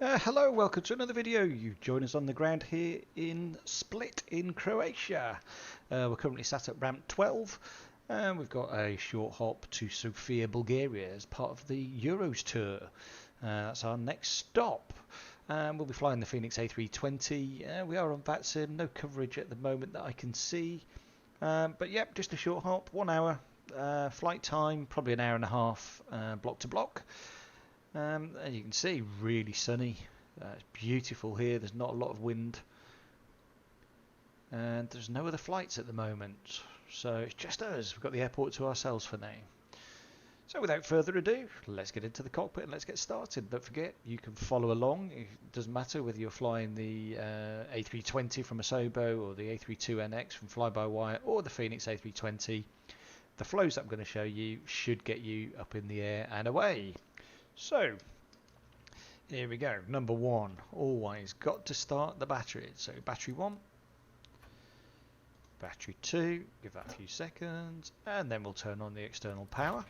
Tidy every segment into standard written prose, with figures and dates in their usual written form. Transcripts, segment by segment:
Hello, welcome to another video. You join us on the ground here in Split in Croatia. We're currently sat at ramp 12 and we've got a short hop to Sofia, Bulgaria as part of the Euros tour. That's our next stop. We'll be flying the Fenix A320. We are on VATSIM, no coverage at the moment that I can see. But yep, just a short hop, 1 hour flight time, probably an hour and a half block to block. And you can see, really sunny. It's beautiful here. There's not a lot of wind, and there's no other flights at the moment, so it's just us. We've got the airport to ourselves for now. So without further ado, let's get into the cockpit and let's get started. Don't forget, you can follow along. It doesn't matter whether you're flying the A320 from Asobo or the A32NX from fly-by-wire or the Fenix A320. The flows that I'm going to show you should get you up in the air and away. So, here we go. Number one, always got to start the battery. So, battery 1, battery 2, give that a few seconds, and then we'll turn on the external power.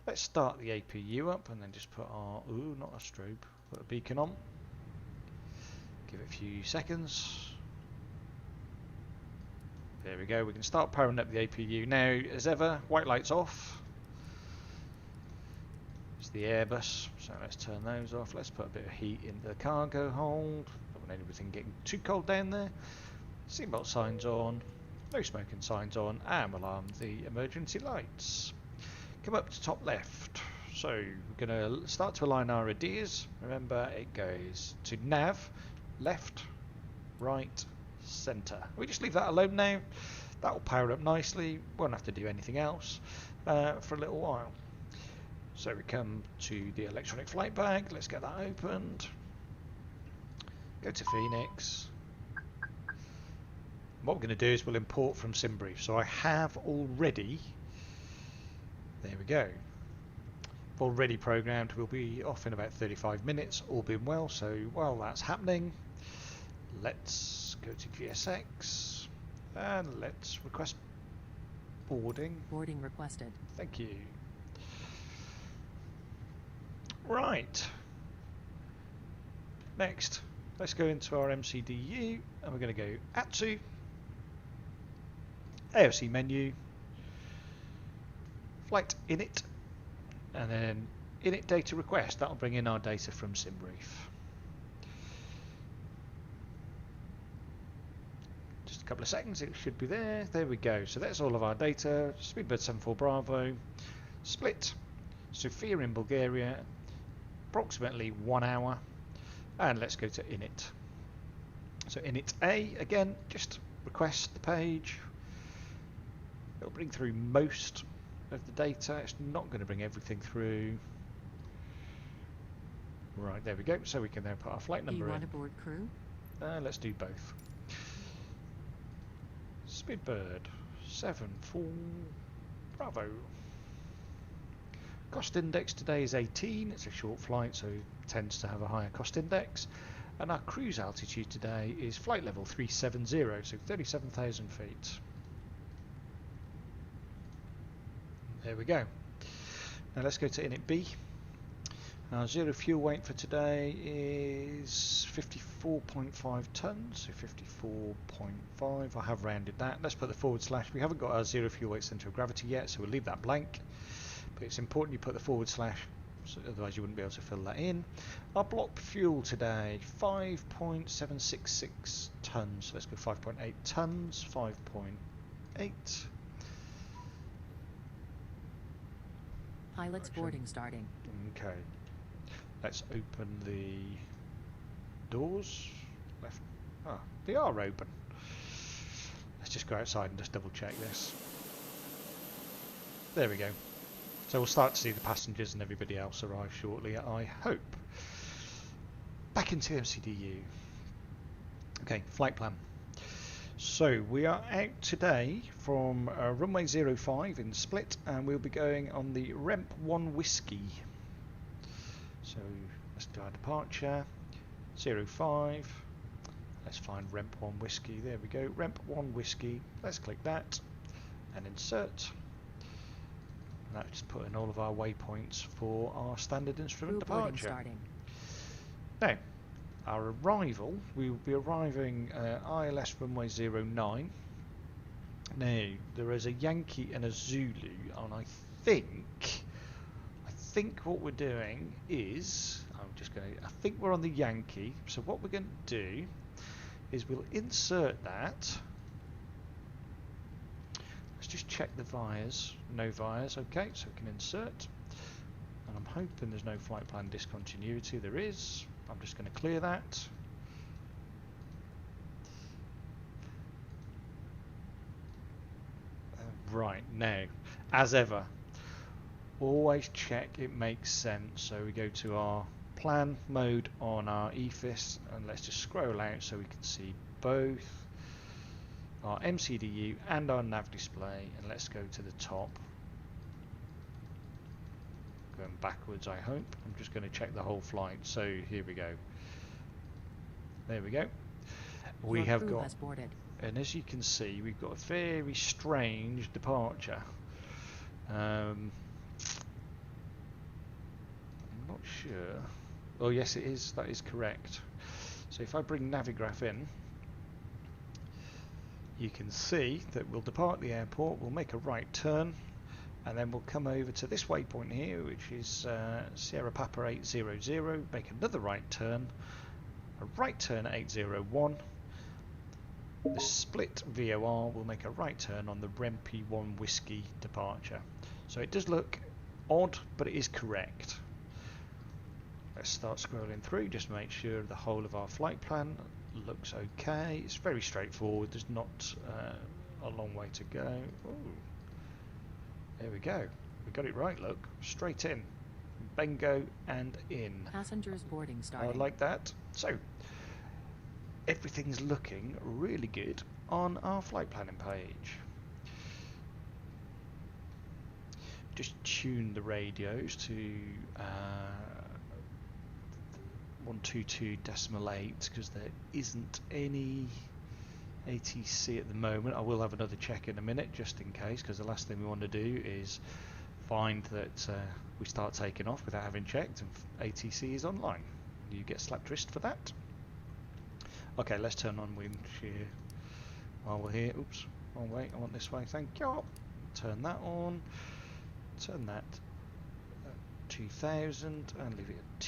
Let's start the APU up and then just put our, not a strobe, put a beacon on. Give it a few seconds. There we go. We can start powering up the APU. Now, as ever, white lights off. The Airbus, so let's turn those off. Let's put a bit of heat in the cargo hold. Don't want anything getting too cold down there. Seatbelt signs on, no smoking signs on, and we'll arm the emergency lights. Come up to top left. So we're going to start to align our ideas. Remember, it goes to nav, left, right, centre. We just leave that alone now. That will power up nicely. Won't have to do anything else for a little while. So we come to the electronic flight bag, let's get that opened. Go to Phoenix. What we're going to do is we'll import from SimBrief. So I have already, there we go, already programmed. We'll be off in about 35 minutes, all being well. So while that's happening, let's go to GSX and let's request boarding. Boarding requested. Thank you. Right, next let's go into our MCDU and we're going to go ATSU, AOC menu, flight init, and then init data request. That'll bring in our data from SimBrief. Just a couple of seconds, it should be there. There we go. So that's all of our data. Speedbird 74 Bravo, Split, Sofia in Bulgaria, approximately 1 hour, and let's go to init. So init A, again, just request the page. It'll bring through most of the data. It's not going to bring everything through. Right, there we go. So we can then put our flight number in. You want a board crew? Let's do both. Speedbird 74 Bravo. Cost index today is 18. It's a short flight, so it tends to have a higher cost index. And our cruise altitude today is flight level 370, so 37,000 feet. There we go. Now let's go to init B. Our zero fuel weight for today is 54.5 tons, so 54.5. I have rounded that. Let's put the forward slash. We haven't got our zero fuel weight centre of gravity yet, so we'll leave that blank. But it's important you put the forward slash, so otherwise you wouldn't be able to fill that in. Our block fuel today, 5.766 tons. So let's go 5.8 tons, 5.8. Pilot's boarding starting. Okay. Let's open the doors. Left. Ah, they are open. Let's just go outside and just double check this. There we go. So we'll start to see the passengers and everybody else arrive shortly, I hope. Back into MCDU. Okay, flight plan. So we are out today from runway 05 in Split, and we'll be going on the Remp 1 Whiskey. So let's do our departure. 05. Let's find Remp 1 Whiskey. There we go. Remp 1 Whiskey. Let's click that and insert. Let's put in all of our waypoints for our standard instrument departure. Now, our arrival, we will be arriving ILS runway 09. Now, there is a Yankee and a Zulu, and I think what we're doing is, I think we're on the Yankee, so what we're going to do is we'll insert that. Let's just check the VIAs, no VIAs, okay, so we can insert. And I'm hoping there's no flight plan discontinuity, there is. I'm just going to clear that. Right, now, as ever, always check it makes sense. So we go to our plan mode on our EFIS, and let's just scroll out so we can see both our MCDU and our nav display, and let's go to the top. Going backwards, I hope. I'm just going to check the whole flight. So here we go. There we go. We have got, and as you can see, we've got a very strange departure. I'm not sure. Oh yes, it is. That is correct. So if I bring Navigraph in, you can see that we'll depart the airport, we'll make a right turn, and then we'll come over to this waypoint here, which is Sierra Papa 800, make another right turn, a right turn at 801. The split VOR will make a right turn on the Rempe 1 Whiskey departure. So it does look odd, but it is correct. Let's start scrolling through, just make sure the whole of our flight plan looks okay. It's very straightforward, there's not a long way to go. Ooh. There we go, we got it right, look, straight in. Bengo and in. Passengers boarding starting. I like that. So, everything's looking really good on our flight planning page. Just tune the radios to 122.8 because there isn't any ATC at the moment. I will have another check in a minute just in case, because the last thing we want to do is find that we start taking off without having checked and ATC is online. You get slapped wrist for that. Okay, let's turn on wind shear while we're here. Oops, wrong way, I want this way, thank you. Turn that on, turn that at 2000 and leave it at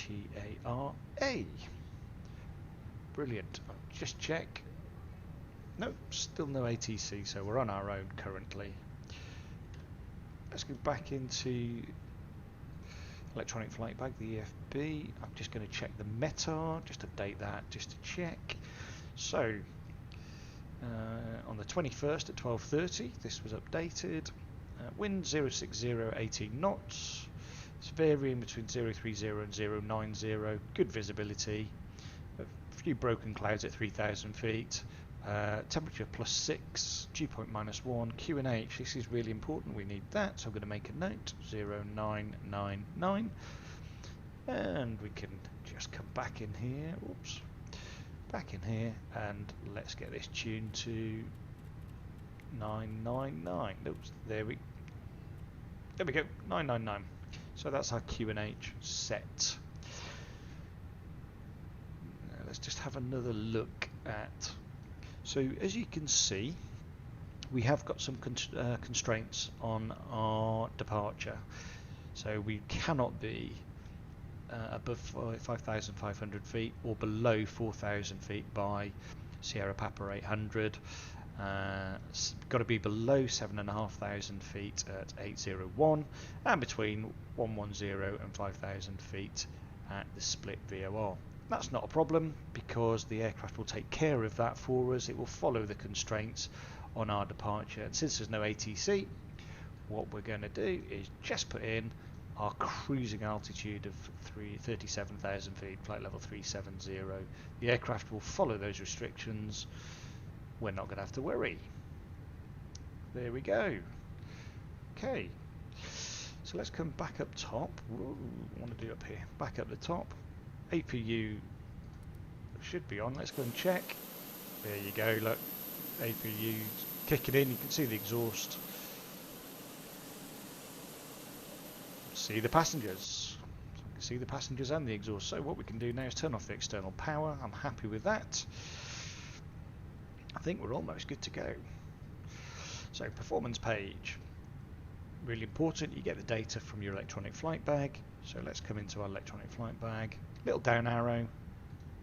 TARA. Brilliant, I'll just check. Nope, still no ATC, so we're on our own currently. Let's go back into electronic flight bag, the EFB. I'm just going to check the METAR, just update that just to check. So, on the 21st at 12:30, this was updated. Wind 060, 18 knots. It's varying between 030 and 090. Good visibility. A few broken clouds at 3,000 feet. Temperature +6, dew point -1, QNH, this is really important, we need that, so I'm going to make a note, 0999, and we can just come back in here, oops, back in here, and let's get this tuned to 999, oops, there we go, 999, so that's our QNH set. Now let's just have another look at. So as you can see, we have got some constraints on our departure. So we cannot be above 5,500 feet or below 4,000 feet by Sierra Papa 800. Got to be below 7,500 feet at 801 and between 110 and 5,000 feet at the split VOR. That's not a problem because the aircraft will take care of that for us. It will follow the constraints on our departure. And since there's no ATC, what we're going to do is just put in our cruising altitude of 37,000 feet, flight level 370. The aircraft will follow those restrictions. We're not going to have to worry. There we go. Okay. So let's come back up top. Whoa, I want to do up here. Back up the top. APU should be on. Let's go and check. There you go, look, APU kicking in. You can see the exhaust. See the passengers. So I'm can see the passengers and the exhaust. So what we can do now is turn off the external power. I'm happy with that. I think we're almost good to go. So performance page. Really important, you get the data from your electronic flight bag. So let's come into our electronic flight bag. Little down arrow,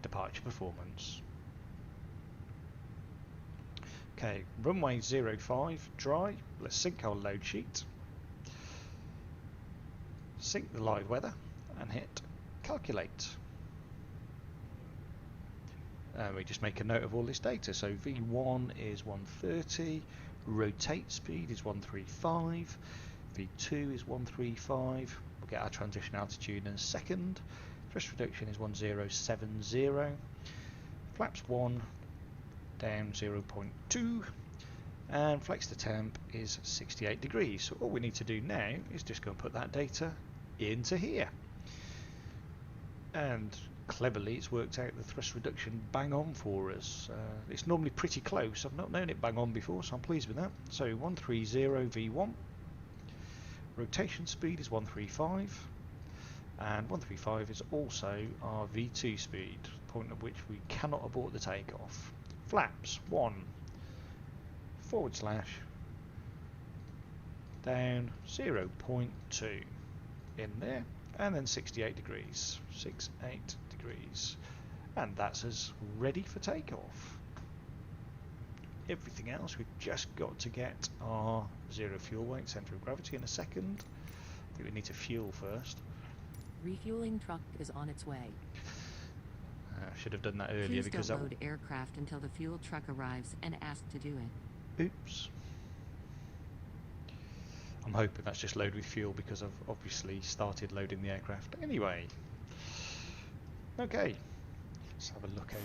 departure performance. Okay, runway 05, dry. Let's sync our load sheet. Sync the live weather and hit calculate. We just make a note of all this data. So V1 is 130, rotate speed is 135, V2 is 135. We'll get our transition altitude in a second. Thrust reduction is 1070. Flaps 1 down 0.2, and flex to temp is 68 degrees. So all we need to do now is just go and put that data into here. And cleverly it's worked out the thrust reduction bang on for us. It's normally pretty close. I've not known it bang on before, so I'm pleased with that. So 130 V1, rotation speed is 135, and 135 is also our V2 speed, point at which we cannot abort the takeoff. Flaps 1 / down 0.2 in there, and then 68 degrees, 68 degrees, and that's us ready for takeoff. Everything else, we've just got to get our zero fuel weight, centre of gravity in a second. I think we need to fuel first. Refueling truck is on its way. I should have done that earlier. Please because don't load aircraft until the fuel truck arrives and ask to do it. Oops. I'm hoping that's just load with fuel because I've obviously started loading the aircraft anyway. Okay, let's have a look out.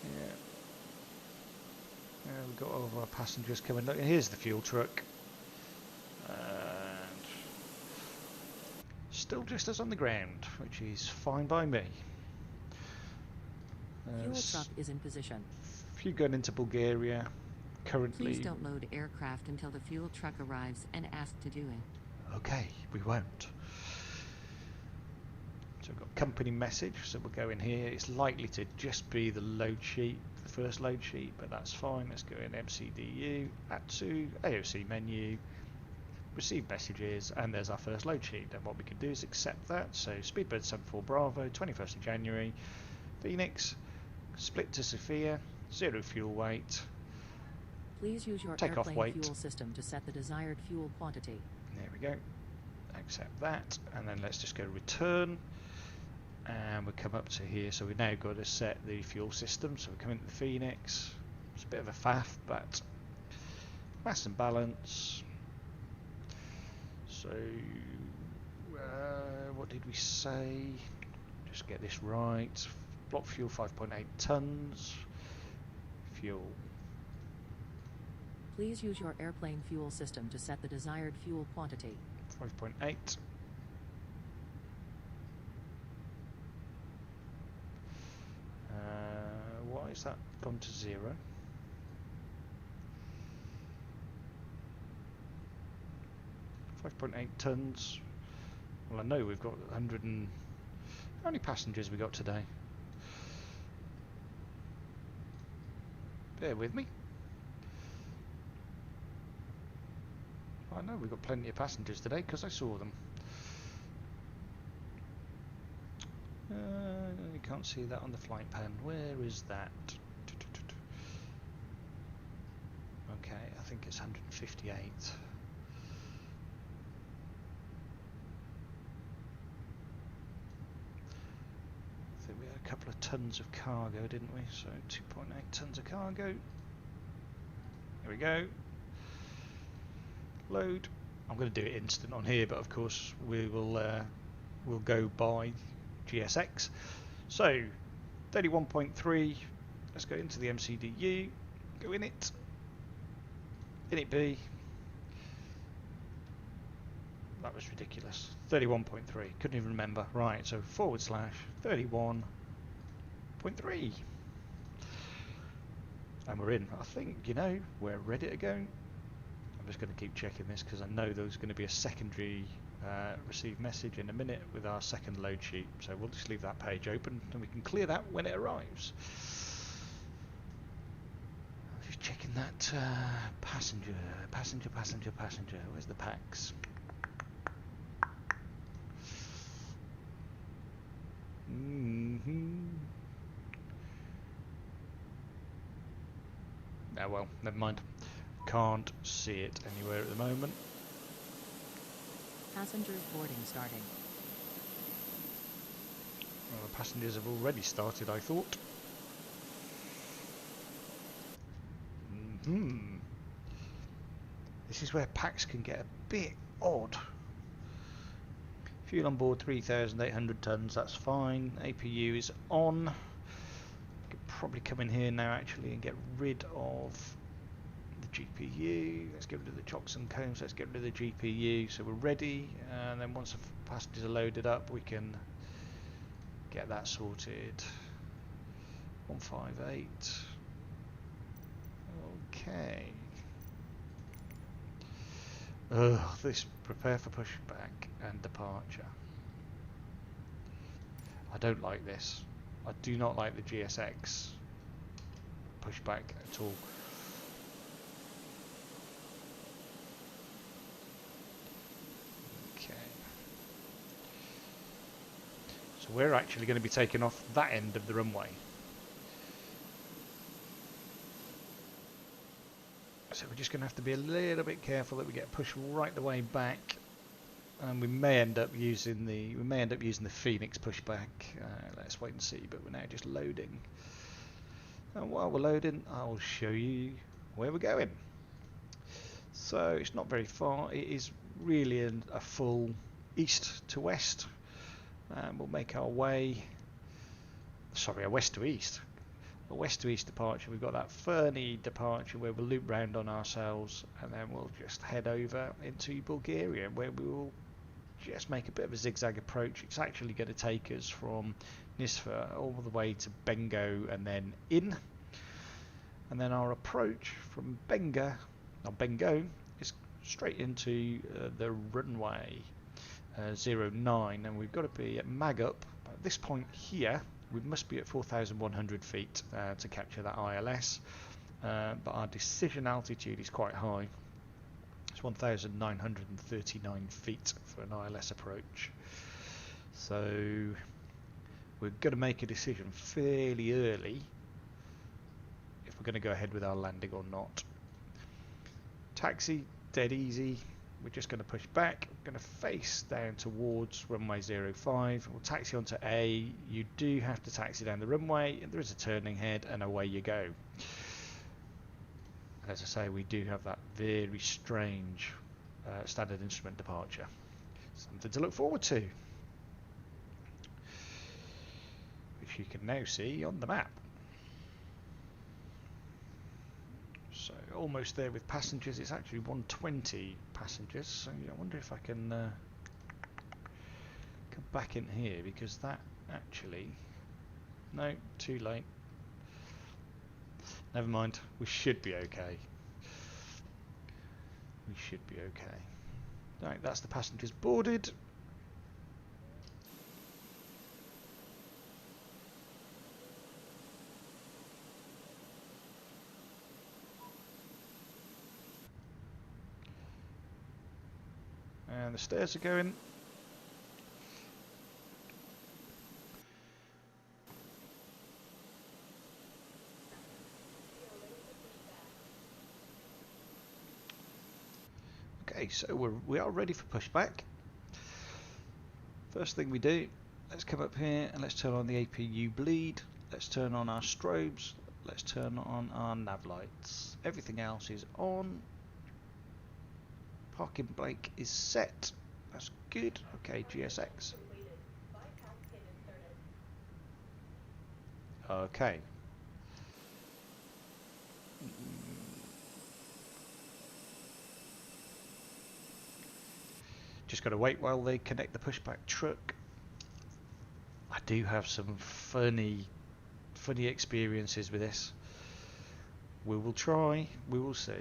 Yeah, we've got all of our passengers coming. Look, here's the fuel truck. And still just us on the ground, which is fine by me. Fuel truck is in position. If you're going into Bulgaria, currently... Please don't load aircraft until the fuel truck arrives and ask to do it. Okay, we won't. So we've got company message, so we'll go in here. It's likely to just be the load sheet, the first load sheet, but that's fine. Let's go in MCDU, ATSU, AOC menu, receive messages, and there's our first load sheet. And what we can do is accept that. So Speedbird 74 Bravo, 21st of January, Phoenix, split to Sofia, zero fuel weight. Please use your Take off airplane weight. fuel system to set the desired fuel quantity. There we go. Accept that, and then let's just go return, and we'll come up to here. So we've now got to set the fuel system. So we come into the Phoenix. It's a bit of a faff, but mass and balance. So what did we say? Just get this right. Block fuel 5.8 tons. Fuel. Please use your airplane fuel system to set the desired fuel quantity. 5.8. Why is that gone to 0? .8 tons. Well, I know we've got 100 and... How many passengers we got today? Bear with me. I know we've got plenty of passengers today because I saw them. You can't see that on the flight pan. Where is that? Okay, I think it's 158. I think we had a couple of tons of cargo, didn't we? So 2.8 tons of cargo. There we go. Load. I'm going to do it instant on here, but of course we will we'll go by GSX. So 31.3. Let's go into the MCDU. Go in it. In it B. That was ridiculous. 31.3. Couldn't even remember. Right. So / 31.3. And we're in. I think, you know, we're ready to go. I'm just going to keep checking this because I know there's going to be a secondary receive message in a minute with our second load sheet, so we'll just leave that page open and we can clear that when it arrives. Just checking that passenger. Where's the packs? Oh well, never mind. Can't see it anywhere at the moment. Passengers boarding starting. Well, the passengers have already started, I thought. This is where packs can get a bit odd. Fuel on board 3,800 tonnes, that's fine. APU is on. Could probably come in here now actually and get rid of the GPU. Let's get rid of the chocks and combs, let's get rid of the GPU, so we're ready, and then once the passengers are loaded up we can get that sorted. 158. Okay. This prepare for pushback and departure. I don't like this. I do not like the GSX pushback at all. Okay. So we're actually going to be taking off that end of the runway. So we're just going to have to be a little bit careful that we get pushed right the way back, and we may end up using the Fenix pushback. Let's wait and see. But we're now just loading, and while we're loading, I'll show you where we're going. So it's not very far. It is really a full east to west, and we'll make our way. Sorry, a west to east. A west to east departure. We've got that Fernie departure where we'll loop round on ourselves, and then we'll just head over into Bulgaria where we will just make a bit of a zigzag approach. It's actually going to take us from Nisva all the way to Bengo and then in, and then our approach from Bengo is straight into the runway 09, and we've got to be at Magup at this point here. We must be at 4,100 feet to capture that ILS, but our decision altitude is quite high. It's 1,939 feet for an ILS approach. So we're going to make a decision fairly early if we're going to go ahead with our landing or not. Taxi, dead easy. We're just going to push back. We're going to face down towards runway 05. We'll taxi onto A. You do have to taxi down the runway, and there is a turning head, and away you go. As I say, we do have that very strange standard instrument departure. Something to look forward to, which you can now see on the map. So almost there with passengers. It's actually 120 passengers, so I wonder if I can come back in here, because that actually, no, too late. Never mind, we should be okay. We should be okay. Right, that's the passengers boarded. And the stairs are going. Okay, so we are ready for pushback. First thing we do, let's come up here and let's turn on the APU bleed. Let's turn on our strobes. Let's turn on our nav lights. Everything else is on. Parking brake is set. That's good. Okay, GSX. Okay. Just got to wait while they connect the pushback truck. I do have some funny experiences with this. We will try. We will see.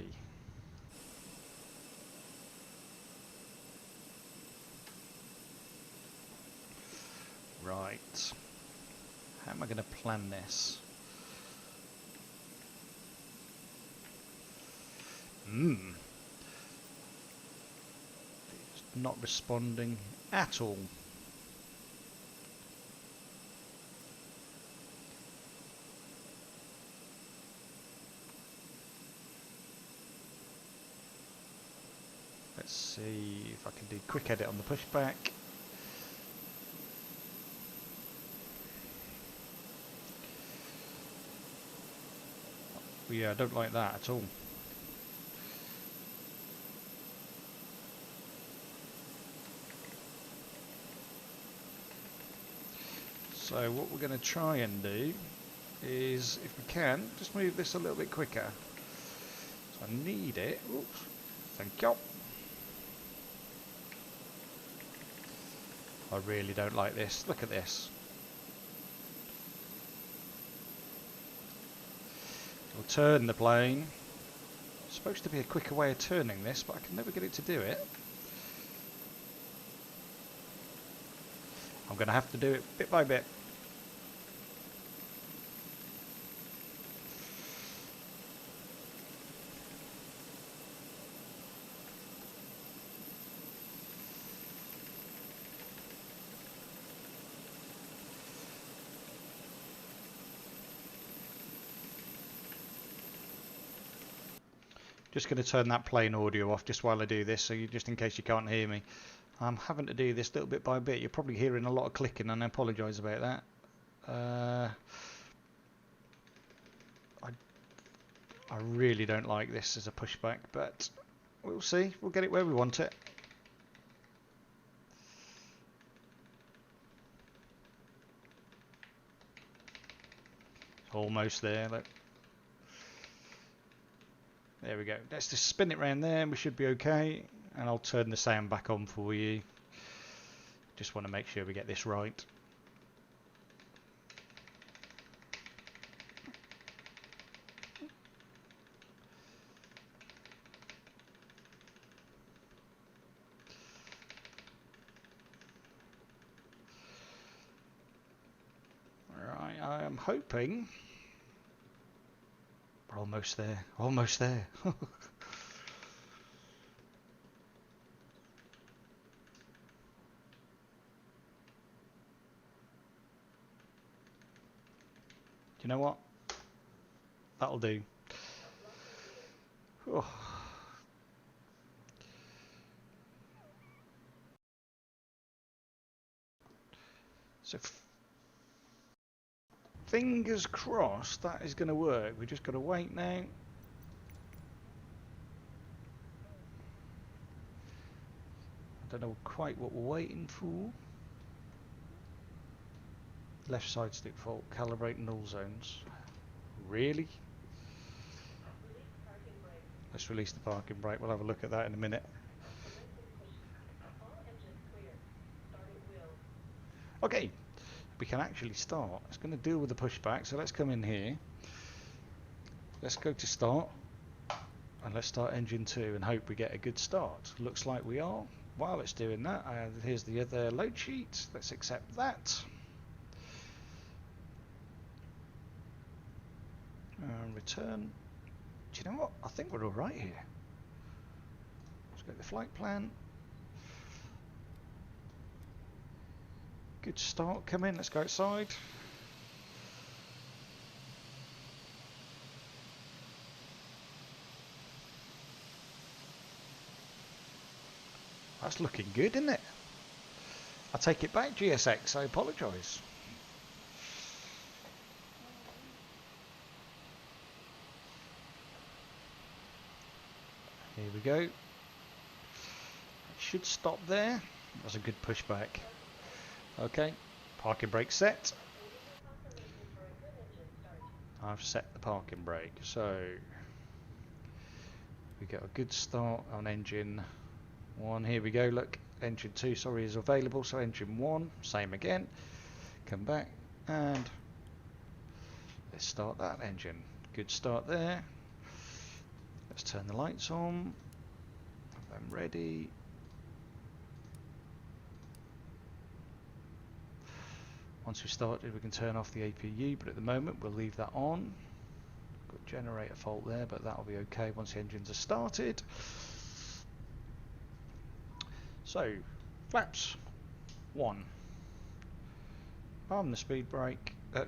Right. How am I going to plan this? It's not responding at all. Let's see if I can do quick edit on the pushback. Yeah, I don't like that at all. So what we're going to try and do is, if we can, just move this a little bit quicker. So I need it. Oops. Thank you. I really don't like this. Look at this. We'll turn the plane. It's supposed to be a quicker way of turning this, but I can never get it to do it. I'm going to have to do it bit by bit. Just going to turn that plane audio off just while I do this, so just in case you can't hear me. I'm having to do this little bit by bit. You're probably hearing a lot of clicking, and I apologise about that. I really don't like this as a pushback, but we'll see. We'll get it where we want it. Almost there. Look. There we go. Let's just spin it round there and we should be okay. And I'll turn the sound back on for you. Just want to make sure we get this right. Right, I am hoping we're almost there. Almost there. Do you know what? That'll do. Oh. So fingers crossed that is going to work. We just got to wait now. I don't know quite what we're waiting for. Left side stick fault, calibrate null zones. Really? Let's release the parking brake. We'll have a look at that in a minute. Okay, we can actually start. It's going to deal with the pushback, so let's come in here. Let's go to start, and let's start engine 2 and hope we get a good start. Looks like we are. While it's doing that, here's the other load sheet. Let's accept that. Return. Do you know what? I think we're all right here. Let's go to the flight plan. Good start. Come in. Let's go outside. That's looking good, isn't it? I take it back, GSX. I apologise. Here we go. It should stop there. That's a good pushback. Okay, parking brake set. I've set the parking brake, so we got a good start on engine 1. Here we go. Look, engine 2, sorry, is available. So engine 1, same again. Come back and let's start that engine. Good start there. Let's turn the lights on. I'm ready. Once we started, we can turn off the APU, but at the moment we'll leave that on. Got a generator fault there, but that'll be okay once the engines are started. So, flaps 1. Arm the speed brake, the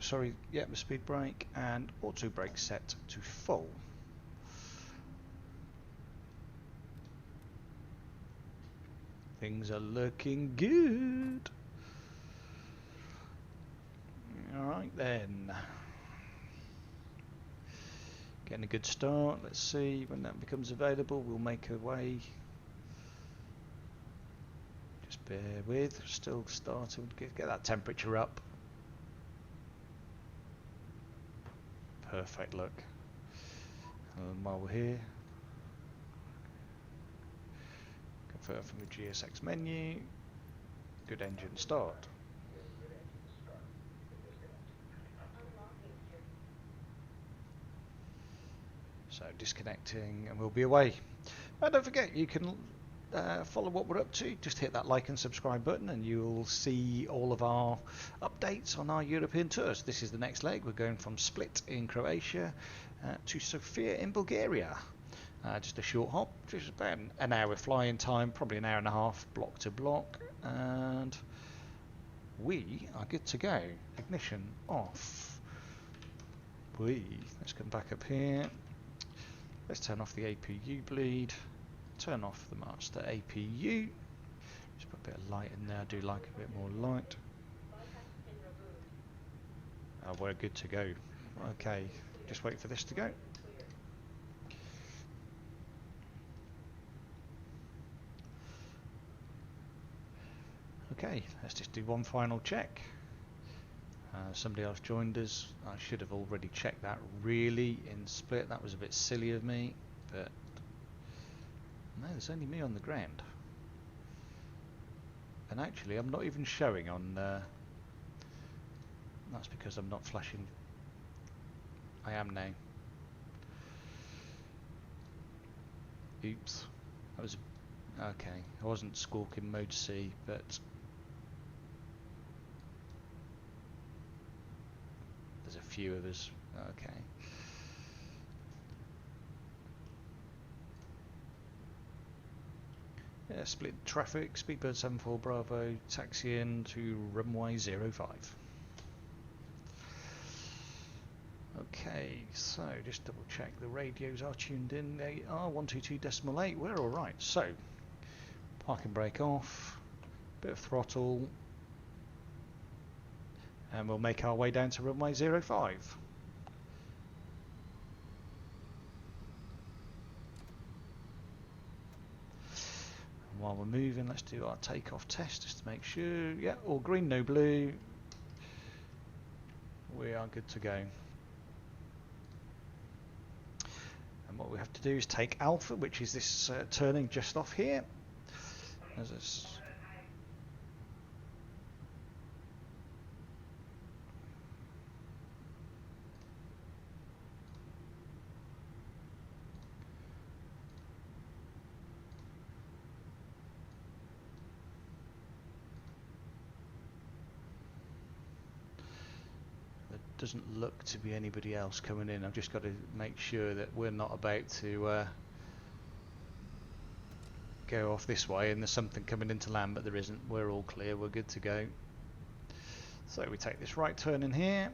speed brake, and auto brake set to full. Things are looking good. Alright then. Getting a good start. Let's see when that becomes available. We'll make our way. Just bear with. Still starting to get that temperature up. Perfect look. And while we're here, confirm from the GSX menu. Good engine start. So disconnecting, and we'll be away. And don't forget, you can follow what we're up to. Just hit that like and subscribe button and you'll see all of our updates on our European tours. This is the next leg. We're going from Split in Croatia to Sofia in Bulgaria. Just a short hop, just about an hour flying time, probably an hour and a half block to block, and we are good to go. Ignition off. Let's come back up here. Let's turn off the APU bleed, turn off the master APU, just put a bit of light in there. I do like a bit more light. Oh, we're good to go. Okay, just wait for this to go. Okay, let's just do one final check. Somebody else joined us. I should have already checked that really in Split. That was a bit silly of me, but no, there's only me on the ground. And actually I'm not even showing on that's because I'm not flashing. I am now. Oops. That was okay. I wasn't squawking mode C, but there's a few of us. Okay. Yeah, split traffic, Speedbird 74 Bravo, taxi in to runway 05. Okay, so just double check the radios are tuned in. They are 122.8. We're alright. So, parking brake off, bit of throttle, and we'll make our way down to runway 05. And while we're moving, let's do our takeoff test just to make sure. Yeah, all green, no blue. We are good to go. And what we have to do is take Alpha, which is this turning just off here. As it's doesn't look to be anybody else coming in. I've just got to make sure that we're not about to go off this way and there's something coming into land, but there isn't. We're all clear, we're good to go. So we take this right turn in here.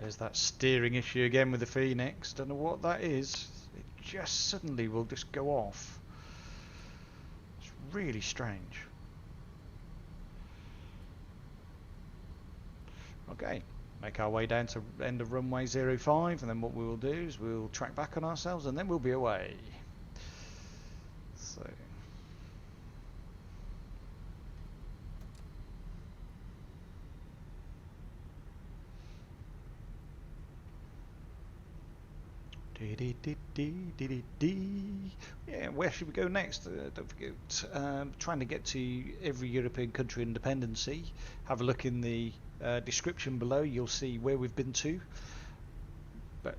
There's that steering issue again with the Phoenix. Don't know what that is. It just suddenly will just go off. It's really strange. Okay, make our way down to end of runway 05, and then what we will do is we'll track back on ourselves, and then we'll be away. So. Yeah, where should we go next? Don't forget, trying to get to every European country in dependency. Have a look in the description below, you'll see where we've been to. But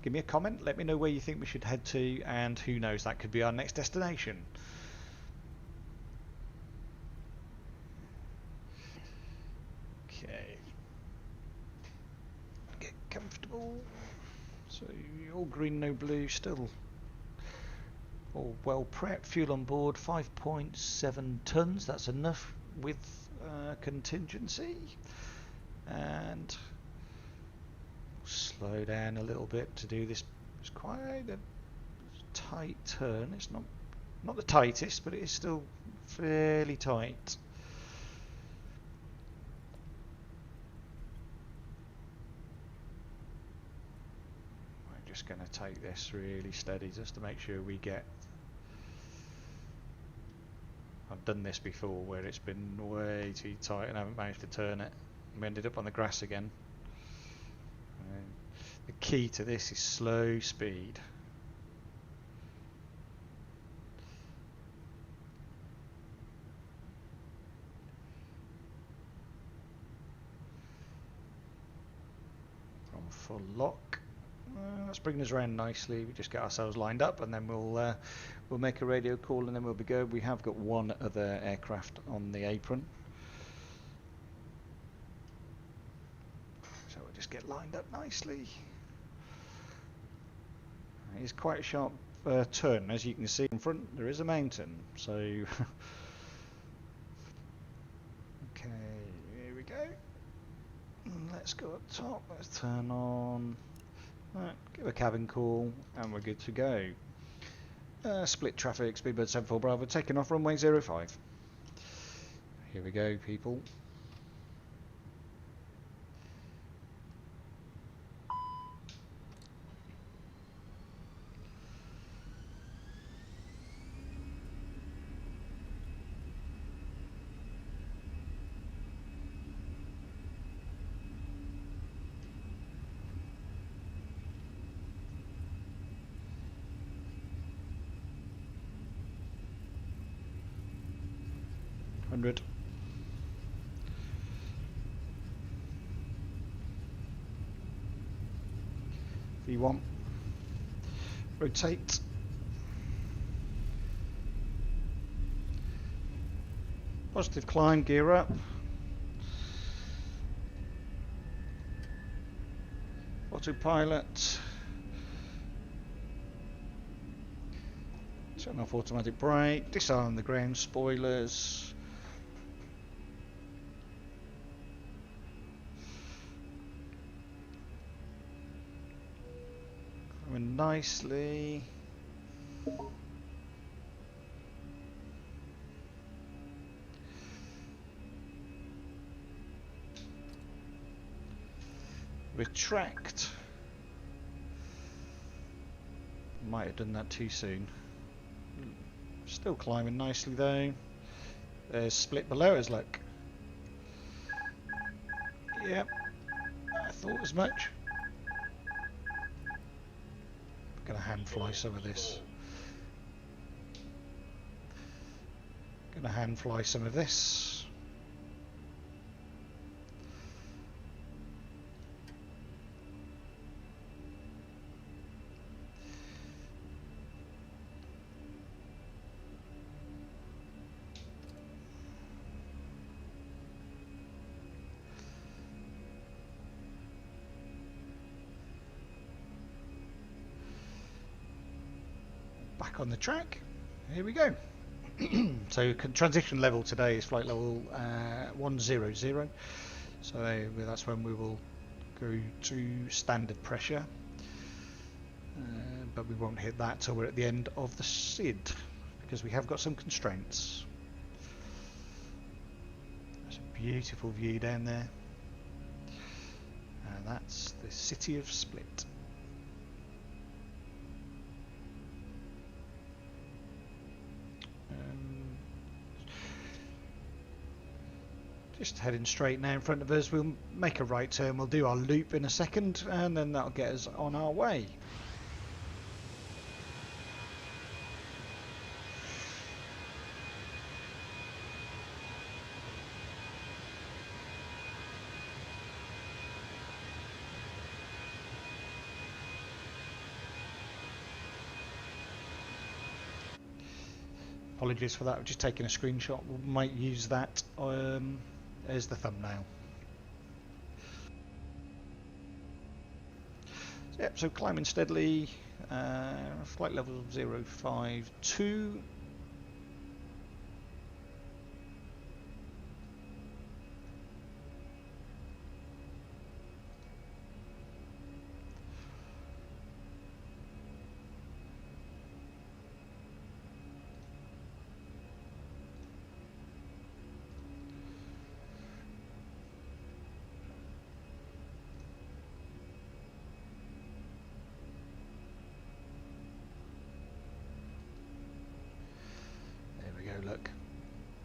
give me a comment, let me know where you think we should head to, and who knows, that could be our next destination. Okay. Get comfortable. So all green, no blue, still all well prepped. Fuel on board 5.7 tons. That's enough with contingency. And slow down a little bit to do this. It's quite a tight turn. It's not the tightest, but it is still fairly tight. Just going to take this really steady just to make sure we get. I've done this before where it's been way too tight and I haven't managed to turn it. We ended up on the grass again. The key to this is slow speed. From full lock. That's bringing us around nicely. We just get ourselves lined up, and then we'll make a radio call, and then we'll be good. We have got one other aircraft on the apron, so we'll just get lined up nicely. It's quite a sharp turn, as you can see in front. There is a mountain, so okay. Here we go. Let's go up top. Let's turn on. Right, give a cabin call and we're good to go. Split traffic, Speedbird 74 Bravo, taking off runway 05. Here we go, people. V1. Rotate. Positive climb, gear up. Autopilot. Turn off automatic brake. Disarm the ground spoilers. Coming nicely. Retract. Might have done that too soon. Still climbing nicely though. There's split below us, look. Yep, I thought as much. Gonna hand fly some of this. Gonna hand fly some of this. Back on the track. Here we go. So transition level today is flight level 100. So that's when we will go to standard pressure. But we won't hit that till we're at the end of the SID because we have got some constraints. There's a beautiful view down there. And that's the city of Split. Just heading straight now in front of us. We'll make a right turn, we'll do our loop in a second, and then that'll get us on our way. Apologies for that, I've just taken a screenshot. We might use that as the thumbnail. Yep, so climbing steadily, flight level 052.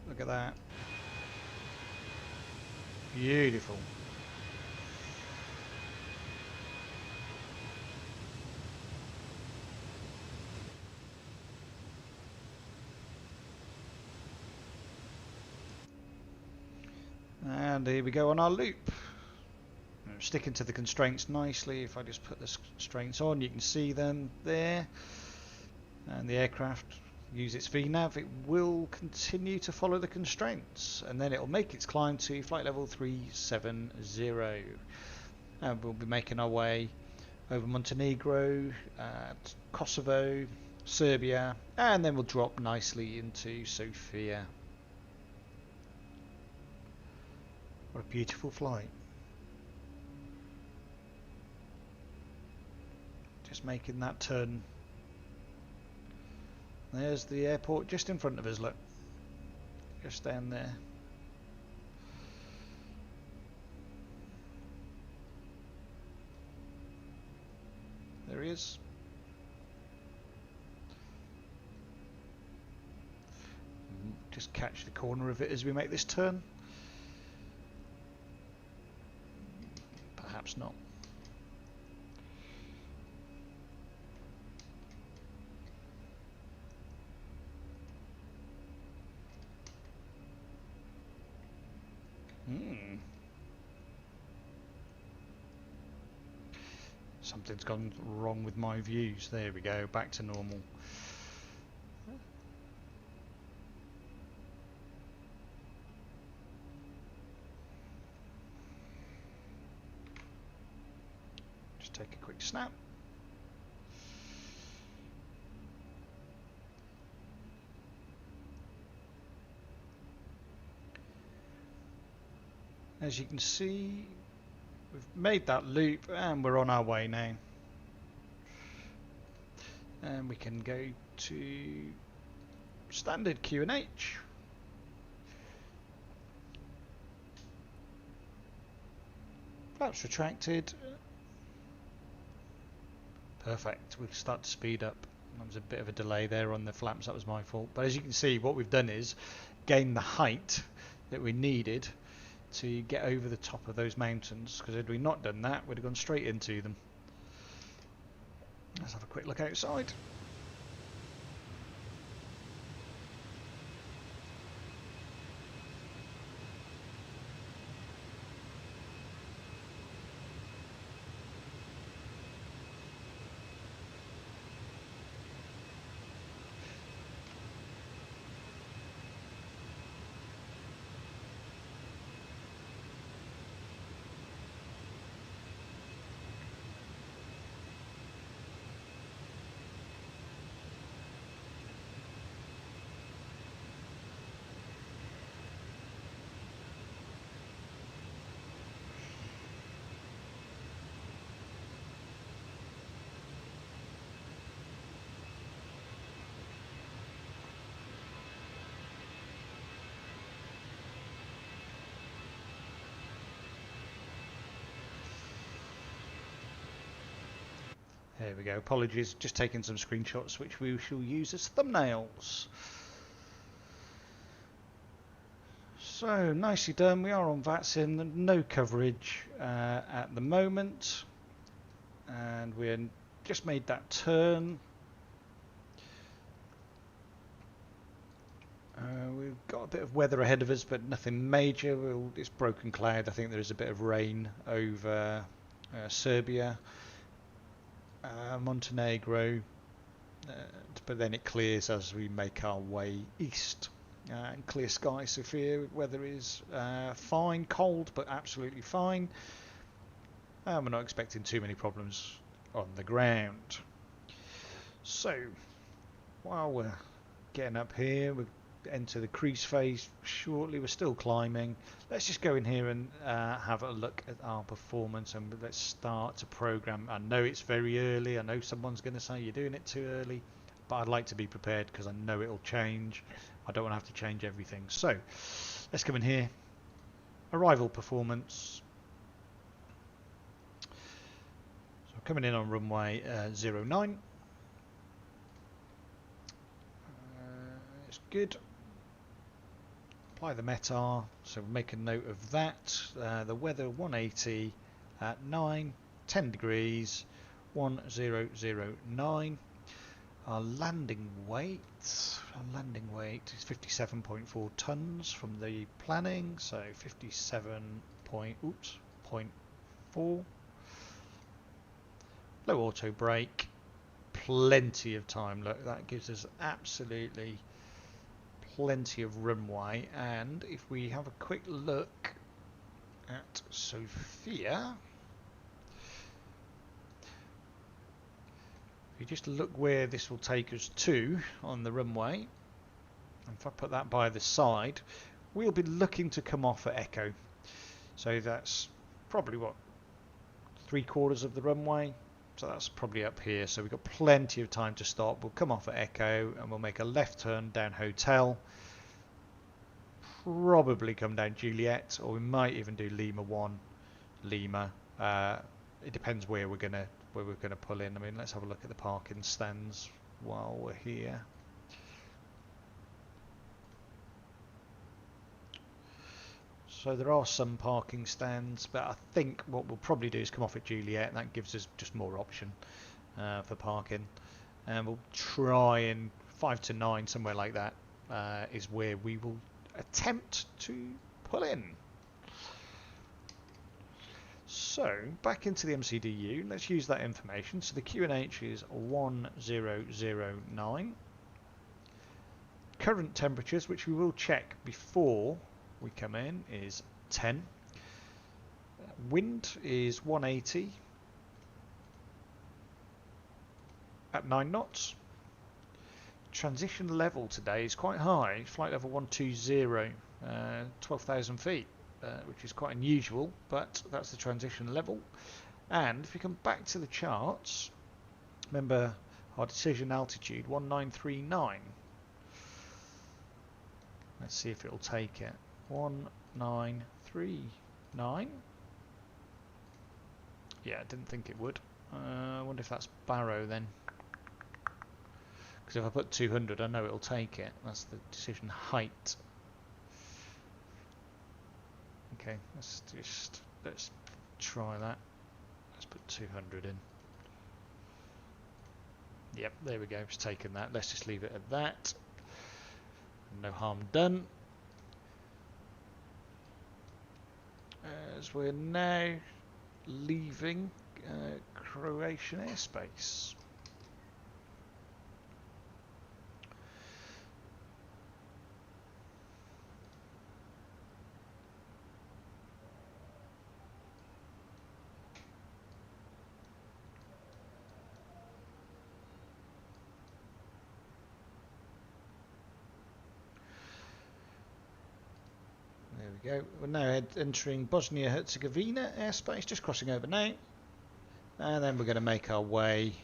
Look at that. Beautiful. And here we go on our loop. Sticking to the constraints nicely. If I just put the constraints on, you can see them there. And the aircraft use its VNAV, it will continue to follow the constraints, and then it will make its climb to flight level 370. And we'll be making our way over Montenegro, Kosovo, Serbia, and then we'll drop nicely into Sofia. What a beautiful flight. Just making that turn. There's the airport just in front of us, look. Just down there. There he is. Just catch the corner of it as we make this turn. Perhaps not. Something's gone wrong with my views. There we go, back to normal. Just take a quick snap. As you can see, we've made that loop and we're on our way now. And we can go to standard QNH. Flaps retracted. Perfect, we'll start to speed up. There was a bit of a delay there on the flaps, that was my fault. But as you can see, what we've done is gain the height that we needed to get over the top of those mountains, because had we not done that, we'd have gone straight into them. Let's have a quick look outside. There we go. Apologies, just taking some screenshots which we shall use as thumbnails. So, nicely done. We are on VATSIM, no coverage at the moment. And we just made that turn. We've got a bit of weather ahead of us, but nothing major. It's broken cloud. I think there is a bit of rain over Serbia, Montenegro, but then it clears as we make our way east. And clear sky, Sofia. Weather is fine, cold, but absolutely fine. And we're not expecting too many problems on the ground. So, while we're getting up here, we'll enter the cruise phase shortly. We're still climbing. Let's just go in here and have a look at our performance, and let's start to program. I know it's very early. I know someone's going to say you're doing it too early, but I'd like to be prepared because I know it'll change. I don't want to have to change everything. So let's come in here. Arrival performance. So coming in on runway 09. It's good. Apply the METAR, so make a note of that. The weather 180 at 10 degrees, 1009. Our landing weight is 57.4 tons from the planning, so 57.4. Low auto brake, plenty of time. Look, that gives us absolutely plenty of runway. And if we have a quick look at Sofia, if you just look where this will take us to on the runway, and if I put that by the side, we'll be looking to come off at Echo. So that's probably what, 3/4 of the runway. So that's probably up here. So we've got plenty of time to stop. We'll come off at Echo and we'll make a left turn down Hotel. Probably come down Juliet, or we might even do Lima 1, Lima. It depends where we're gonna pull in. I mean, let's have a look at the parking stands while we're here. So there are some parking stands, but I think what we'll probably do is come off at Juliet, and that gives us just more option for parking. And we'll try in 5 to 9, somewhere like that, is where we will attempt to pull in. So back into the MCDU, let's use that information. So the QNH is 1009. Current temperatures, which we will check before we come in, is 10. Wind is 180 at 9 knots. Transition level today is quite high, flight level 120, 12,000 feet, which is quite unusual, but that's the transition level. And if we come back to the charts, remember our decision altitude 1939. Let's see if it'll take it. 1939. Yeah, I didn't think it would. I wonder if that's Barrow then. Because if I put 200, I know it'll take it. That's the decision height. Okay, let's try that. Let's put 200 in. Yep, there we go. It's taken that. Let's just leave it at that. No harm done. As we're now leaving Croatian airspace. There we go. We're now entering Bosnia-Herzegovina airspace, just crossing over now. And then we're going to make our way.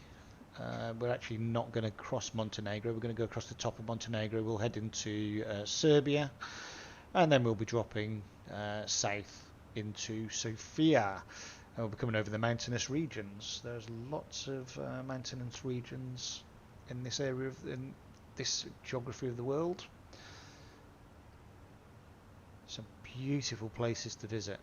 We're actually not going to cross Montenegro. We're going to go across the top of Montenegro. We'll head into Serbia. And then we'll be dropping south into Sofia. And we'll be coming over the mountainous regions. There's lots of mountainous regions in this area in this geography of the world. Some beautiful places to visit.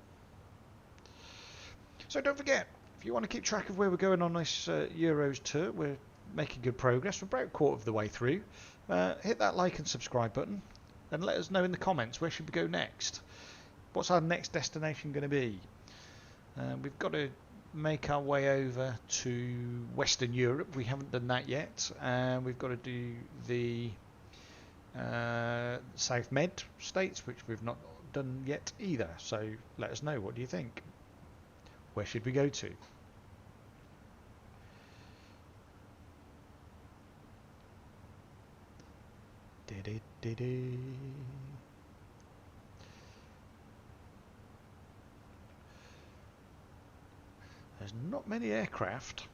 So don't forget, if you want to keep track of where we're going on this Euros tour, we're making good progress. We're about a quarter of the way through. Hit that like and subscribe button and let us know in the comments where should we go next. What's our next destination going to be? We've got to make our way over to Western Europe. We haven't done that yet. We've got to do the South Med states, which we've not done yet either. So let us know, what do you think? Where should we go to? There's not many aircraft.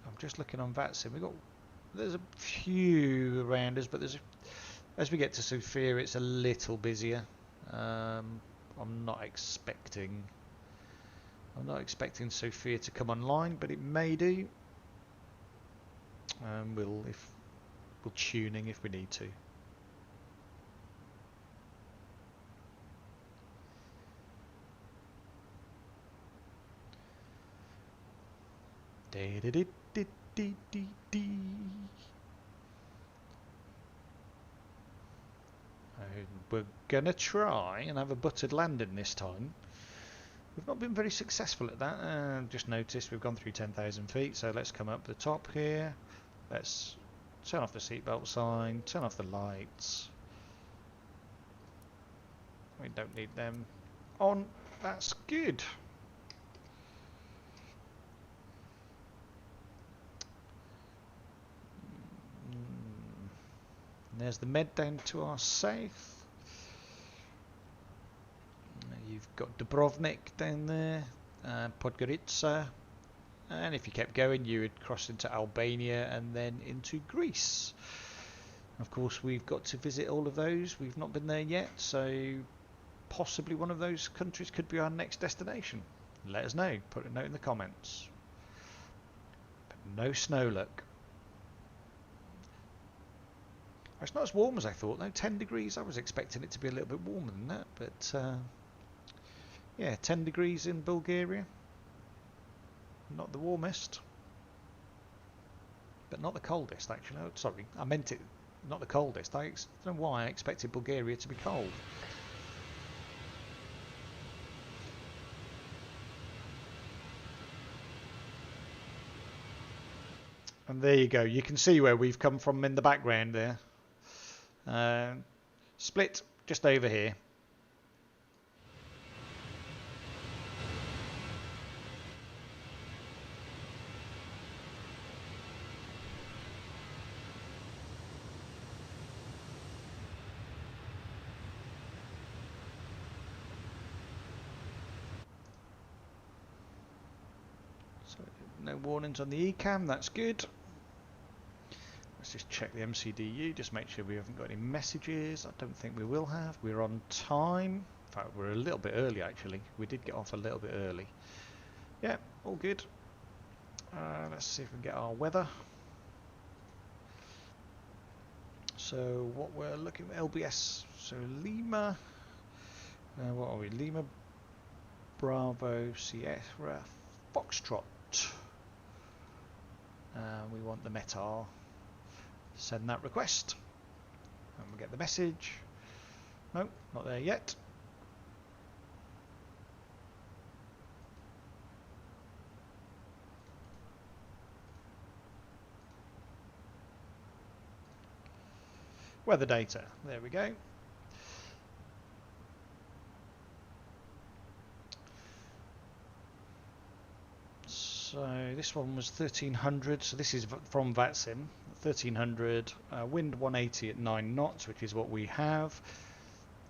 I'm just looking on VATSIM. There's a few around us, but as we get to Sofia, it's a little busier. I'm not expecting Sofia to come online, but it may do. We'll tuning if we need to. We're gonna try and have a buttered landing this time. We've not been very successful at that. Just noticed we've gone through 10,000 feet, so let's come up the top here. Let's turn off the seatbelt sign, turn off the lights. We don't need them on. That's good. There's the Med down to our south. You've got Dubrovnik down there, Podgorica, and if you kept going you would cross into Albania and then into Greece. Of course we've got to visit all of those. We've not been there yet, so possibly one of those countries could be our next destination. Let us know, put a note in the comments. But no snow look. It's not as warm as I thought though, 10 degrees. I was expecting it to be a little bit warmer than that, but yeah, 10 degrees in Bulgaria. Not the warmest, but not the coldest actually. Oh, sorry, I meant it, not the coldest. I don't know why I expected Bulgaria to be cold. And there you go, you can see where we've come from in the background there. Split just over here. So no warnings on the ECAM, that's good. Let's just check the MCDU, just make sure we haven't got any messages. I don't think we will have. We're on time. In fact, we're a little bit early actually. We did get off a little bit early. Yeah, all good. Let's see if we can get our weather. So what we're looking at, LBS, so Lima, what are we? Lima, Bravo, Sierra, Foxtrot. We want the METAR. Send that request and we'll get the message. No, not there yet. Weather data, there we go. So this one was 1300, so this is from VATSIM, 1300, wind 180 at 9 knots, which is what we have.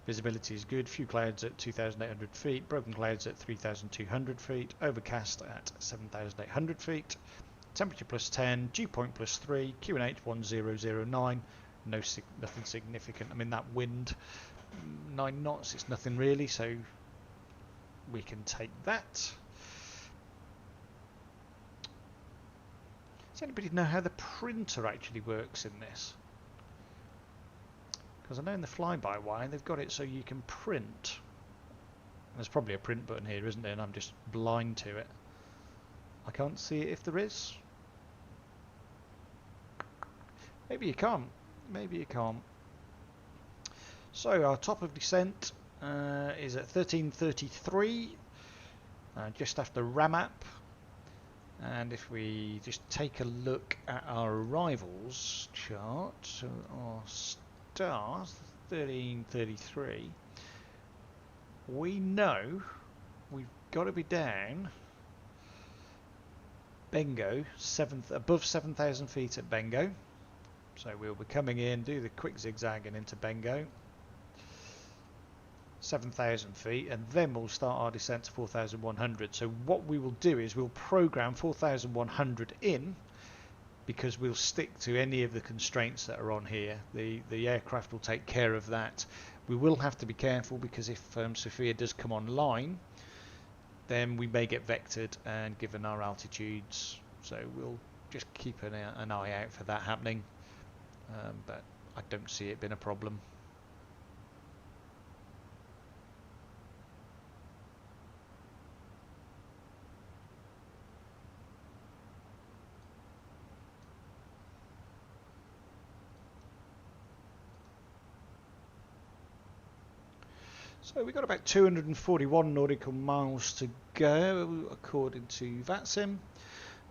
Visibility is good, few clouds at 2,800 feet, broken clouds at 3,200 feet, overcast at 7,800 feet, temperature plus 10, dew point plus 3, QNH 1009, nothing significant. I mean, that wind, 9 knots, it's nothing really, so we can take that. Does anybody know how the printer actually works in this? Because I know in the fly-by-wire they've got it so you can print. There's probably a print button here, isn't there? And I'm just blind to it. I can't see it if there is. Maybe you can't. Maybe you can't. So our top of descent is at 1333, just after Ramap. And if we just take a look at our arrivals chart, so our stars, 1333, we know we've got to be down Bengo, above 7,000 feet at Bengo. So we'll be coming in, do the quick zigzag and into Bengo, 7,000 feet, and then we'll start our descent to 4,100. So what we will do is we'll program 4,100 in, because we'll stick to any of the constraints that are on here. The aircraft will take care of that. We will have to be careful, because if Sofia does come online, then we may get vectored and given our altitudes. So we'll just keep an eye out for that happening. But I don't see it being a problem. So we've got about 241 nautical miles to go according to VATSIM.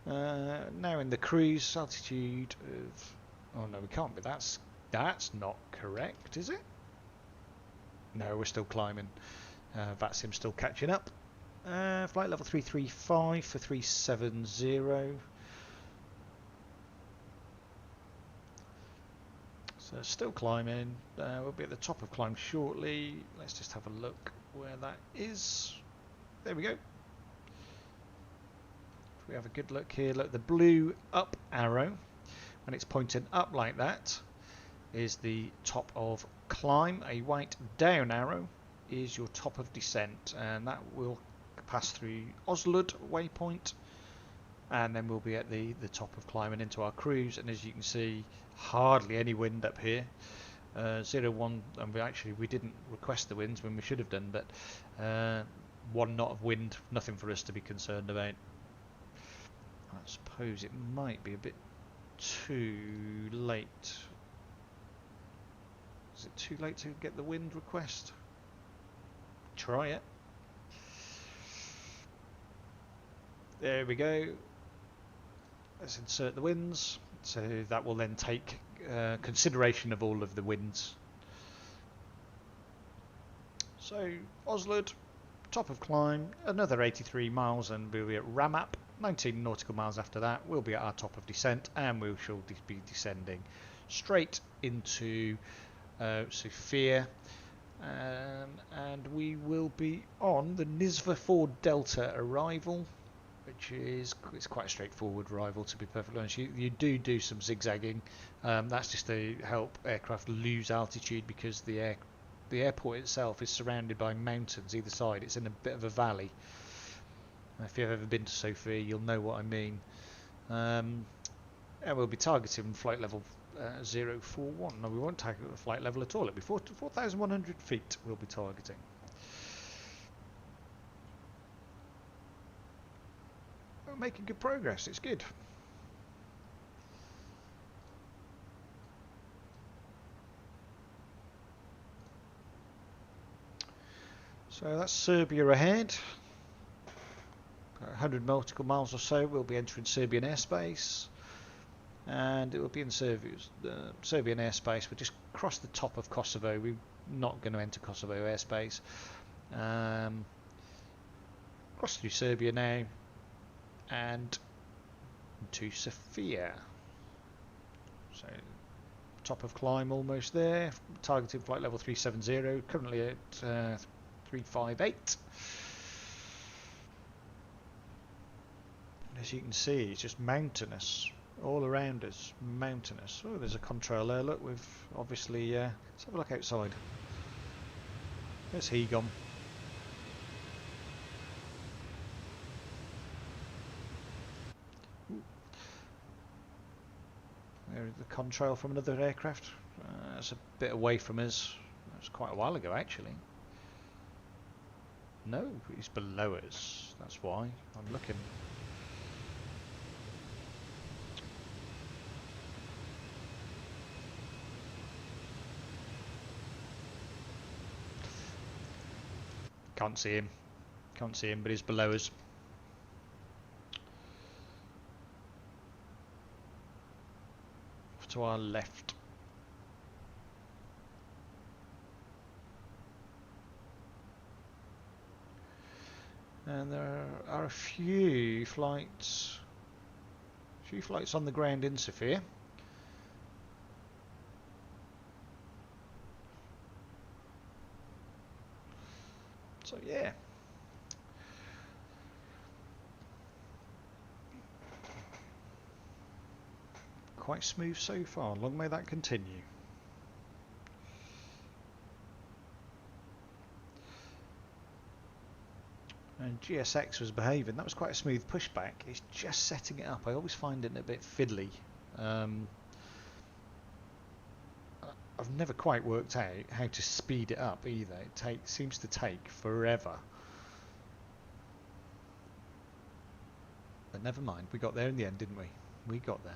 Now in the cruise altitude of... Oh no, we can't be. That's not correct, is it? No, we're still climbing. VATSIM's still catching up. Flight level 335 for 370. So still climbing. We'll be at the top of climb shortly. Let's just have a look where that is. There we go. If we have a good look here, look, the blue up arrow, when it's pointing up like that, is the top of climb. A white down arrow is your top of descent, and that will pass through Oslud waypoint, and then we'll be at the top of climb and into our cruise. And as you can see, hardly any wind up here. 0-1, and we didn't request the winds when we should have done, but 1 knot of wind, nothing for us to be concerned about. I suppose it might be a bit too late. Is it too late to get the wind request? Try it. There we go. Let's insert the winds. So that will then take consideration of all of the winds. So Oslud, top of climb, another 83 miles, and we'll be at Ramap. 19 nautical miles after that, we'll be at our top of descent, and we shall be descending straight into Sofia, and we will be on the NISVA 4 Delta arrival, which is quite a straightforward arrival, to be perfectly honest. You do some zigzagging. That's just to help aircraft lose altitude, because the airport itself is surrounded by mountains either side. It's in a bit of a valley. If you've ever been to Sofia, you'll know what I mean. And we'll be targeting flight level 041. No, we won't target the flight level at all. It'll be 4,100 feet we'll be targeting. We're making good progress. It's good. So that's Serbia ahead. 100 nautical miles or so, we'll be entering Serbian airspace, and it will be in Serbian airspace. We'll just cross the top of Kosovo. We're not going to enter Kosovo airspace. Cross through Serbia now, and to Sofia. So top of climb almost there. Targeting flight level 370, currently at 358. As you can see, it's just mountainous all around us. Mountainous. Oh, there's a contrail there. Look, we've obviously. Let's have a look outside. There's he gone. the contrail from another aircraft. It's a bit away from us. It was quite a while ago, actually. No, he's below us. That's why I'm looking. Can't see him. Can't see him, but he's below us. Off to our left. And there are a few flights on the ground in Sofia. So yeah. Quite smooth so far. Long may that continue. And GSX was behaving. That was quite a smooth pushback. It's just setting it up. I always find it a bit fiddly. I've never quite worked out how to speed it up either. It seems to take forever. But never mind. We got there in the end, didn't we? We got there.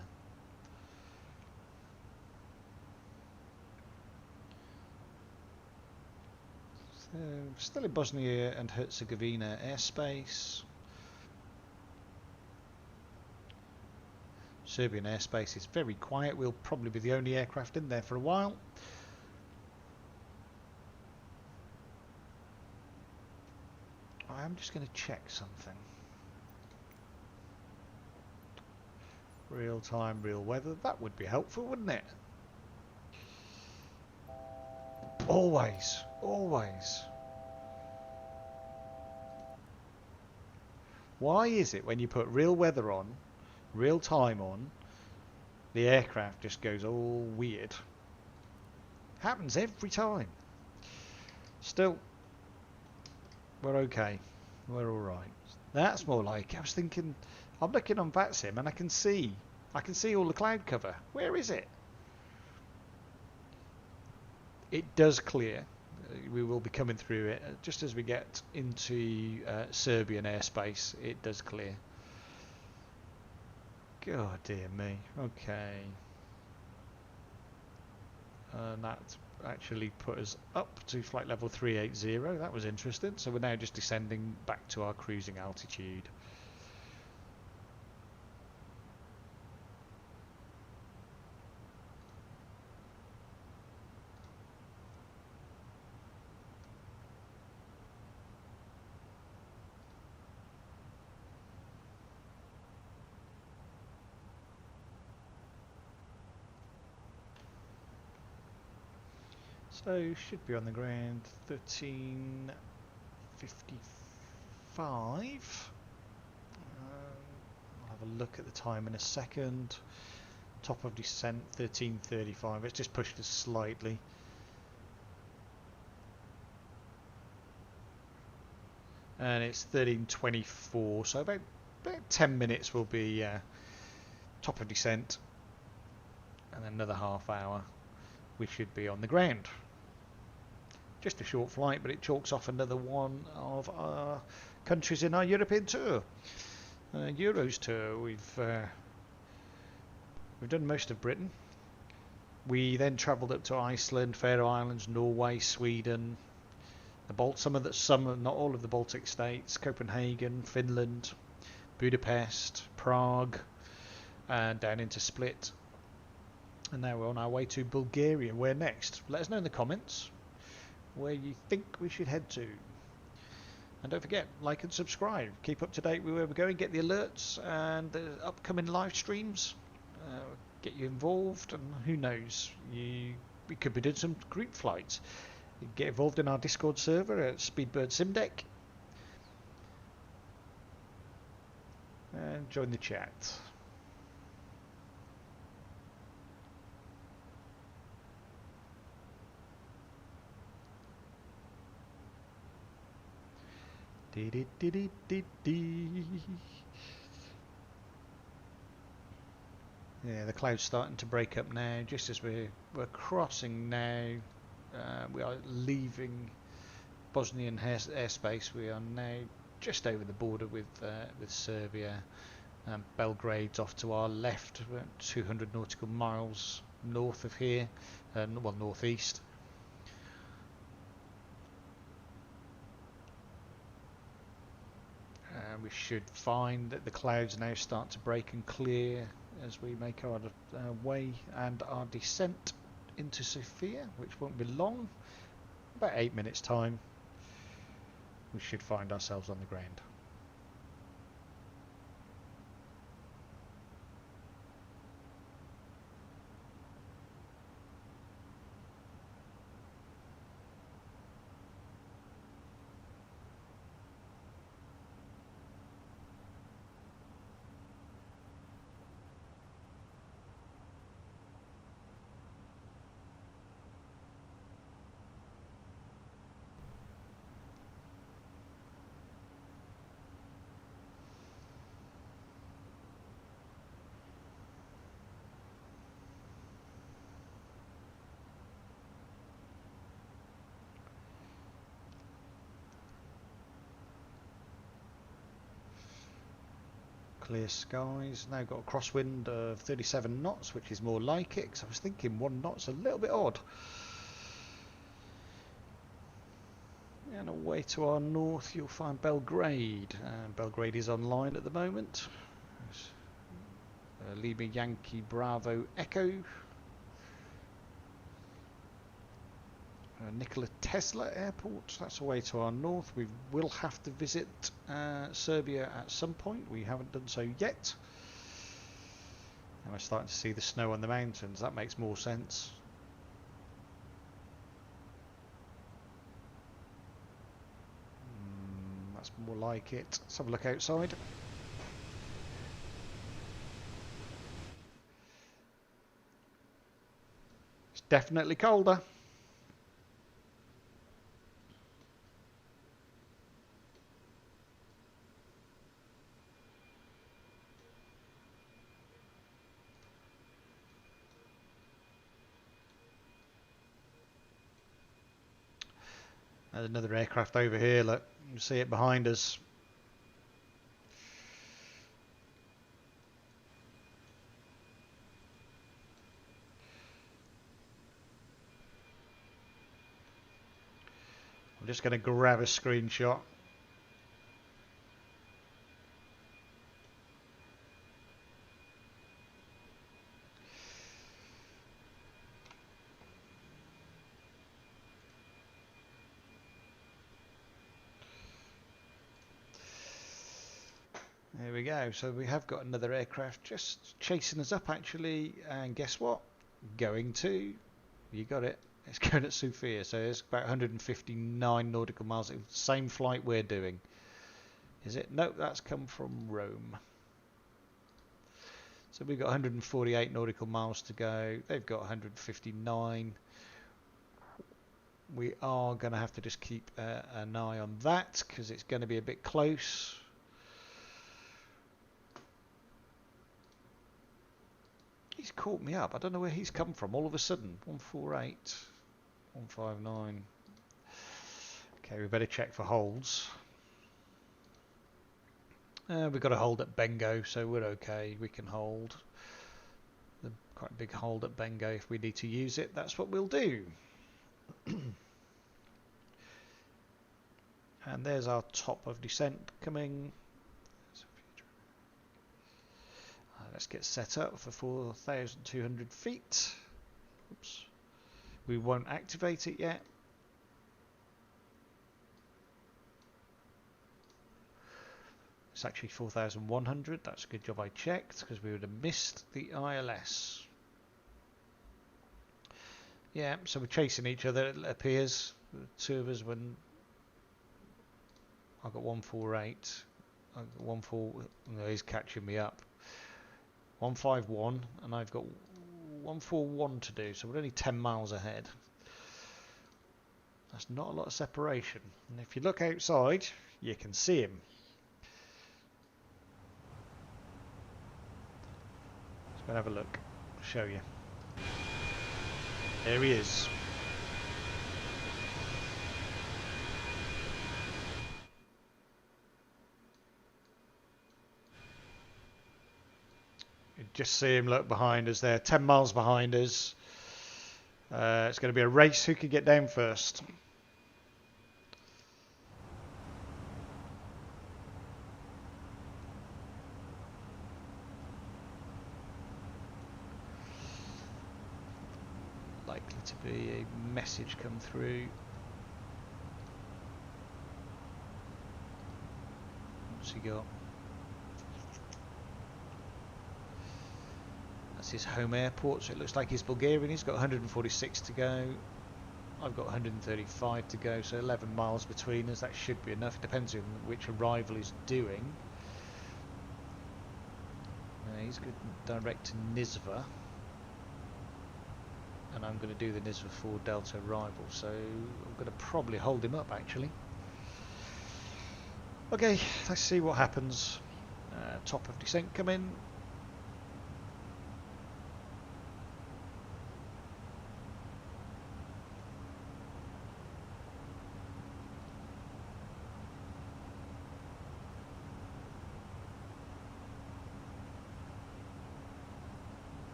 So, still in Bosnia and Herzegovina airspace. Serbian airspace is very quiet. We'll probably be the only aircraft in there for a while. I'm just going to check something. Real time, real weather. That would be helpful, wouldn't it? Always, always. Why is it when you put real weather on, real time on, the aircraft just goes all weird? Happens every time. Still, we're okay. We're alright. That's more like, I was thinking, I'm looking on VATSIM and I can see all the cloud cover. Where is it? It does clear. We will be coming through it just as we get into Serbian airspace. It does clear. God dear me. Okay. And that actually put us up to flight level 380. That was interesting. So we're now just descending back to our cruising altitude. So should be on the ground 13:55. I'll have a look at the time in a second. Top of descent 13:35. It's just pushed us slightly. And it's 13:24. So about 10 minutes will be top of descent, and then another half hour we should be on the ground. Just a short flight, but it chalks off another one of our countries in our European tour, Euros tour. We've done most of Britain. We then travelled up to Iceland, Faroe Islands, Norway, Sweden, some, not all of the Baltic states, Copenhagen, Finland, Budapest, Prague, and down into Split. And now we're on our way to Bulgaria. Where next? Let us know in the comments where you think we should head to. And don't forget, like and subscribe. Keep up to date with where we're going. Get the alerts and the upcoming live streams. Get you involved, and who knows, we could be doing some group flights. Get involved in our Discord server at Speedbird SimDeck. And join the chat. Dee dee dee dee dee dee. Yeah, the cloud's starting to break up now, just as we're crossing now. We are leaving Bosnian airspace. We are now just over the border with Serbia. Belgrade's off to our left, about 200 nautical miles north of here, well, northeast. We should find that the clouds now start to break and clear as we make our way and our descent into Sofia, which won't be long. About 8 minutes time, we should find ourselves on the ground. Clear skies. Now got a crosswind of 37 knots, which is more like it, because I was thinking 1 knot's a little bit odd. And away to our north you'll find Belgrade. Belgrade is online at the moment. Lima Yankee Bravo Echo. Nikola Tesla Airport, that's away to our north. We will have to visit Serbia at some point. We haven't done so yet. And we're starting to see the snow on the mountains. That makes more sense. That's more like it. Let's have a look outside. It's definitely colder. There's another aircraft over here, look, you can see it behind us. I'm just going to grab a screenshot. There we go. So we have got another aircraft just chasing us up actually, and guess what? Going to, you got it, it's going at Sofia, so it's about 159 nautical miles. It's the same flight we're doing. Is it? No, that's come from Rome. So we've got 148 nautical miles to go. They've got 159. We are going to have to just keep an eye on that because it's going to be a bit close. He's caught me up. I don't know where he's come from all of a sudden. 148, 159. Okay, we better check for holds. We've got a hold at Bengo, so we're okay. We can hold. Quite a big hold at Bengo. If we need to use it, that's what we'll do. And there's our top of descent coming. Let's get set up for 4,200 feet. Oops. We won't activate it yet. It's actually 4,100. That's a good job I checked because we would have missed the ILS. Yeah, so we're chasing each other, it appears. The two of us when I got 148. I got 14. No, he's catching me up. 151, and I've got 141 to do, so we're only 10 miles ahead. That's not a lot of separation. And if you look outside, you can see him. Let's go and have a look. Show you. There he is. You just see him look behind us there, 10 miles behind us. It's going to be a race who can get down first. Likely to be a message come through. What's he got? That's his home airport, so it looks like he's Bulgarian. He's got 146 to go. I've got 135 to go, so 11 miles between us. That should be enough. It depends on which arrival he's doing. He's going direct to Nizva. And I'm going to do the Nizva 4 Delta arrival, so I'm going to probably hold him up actually. Okay, let's see what happens. Top of descent come in.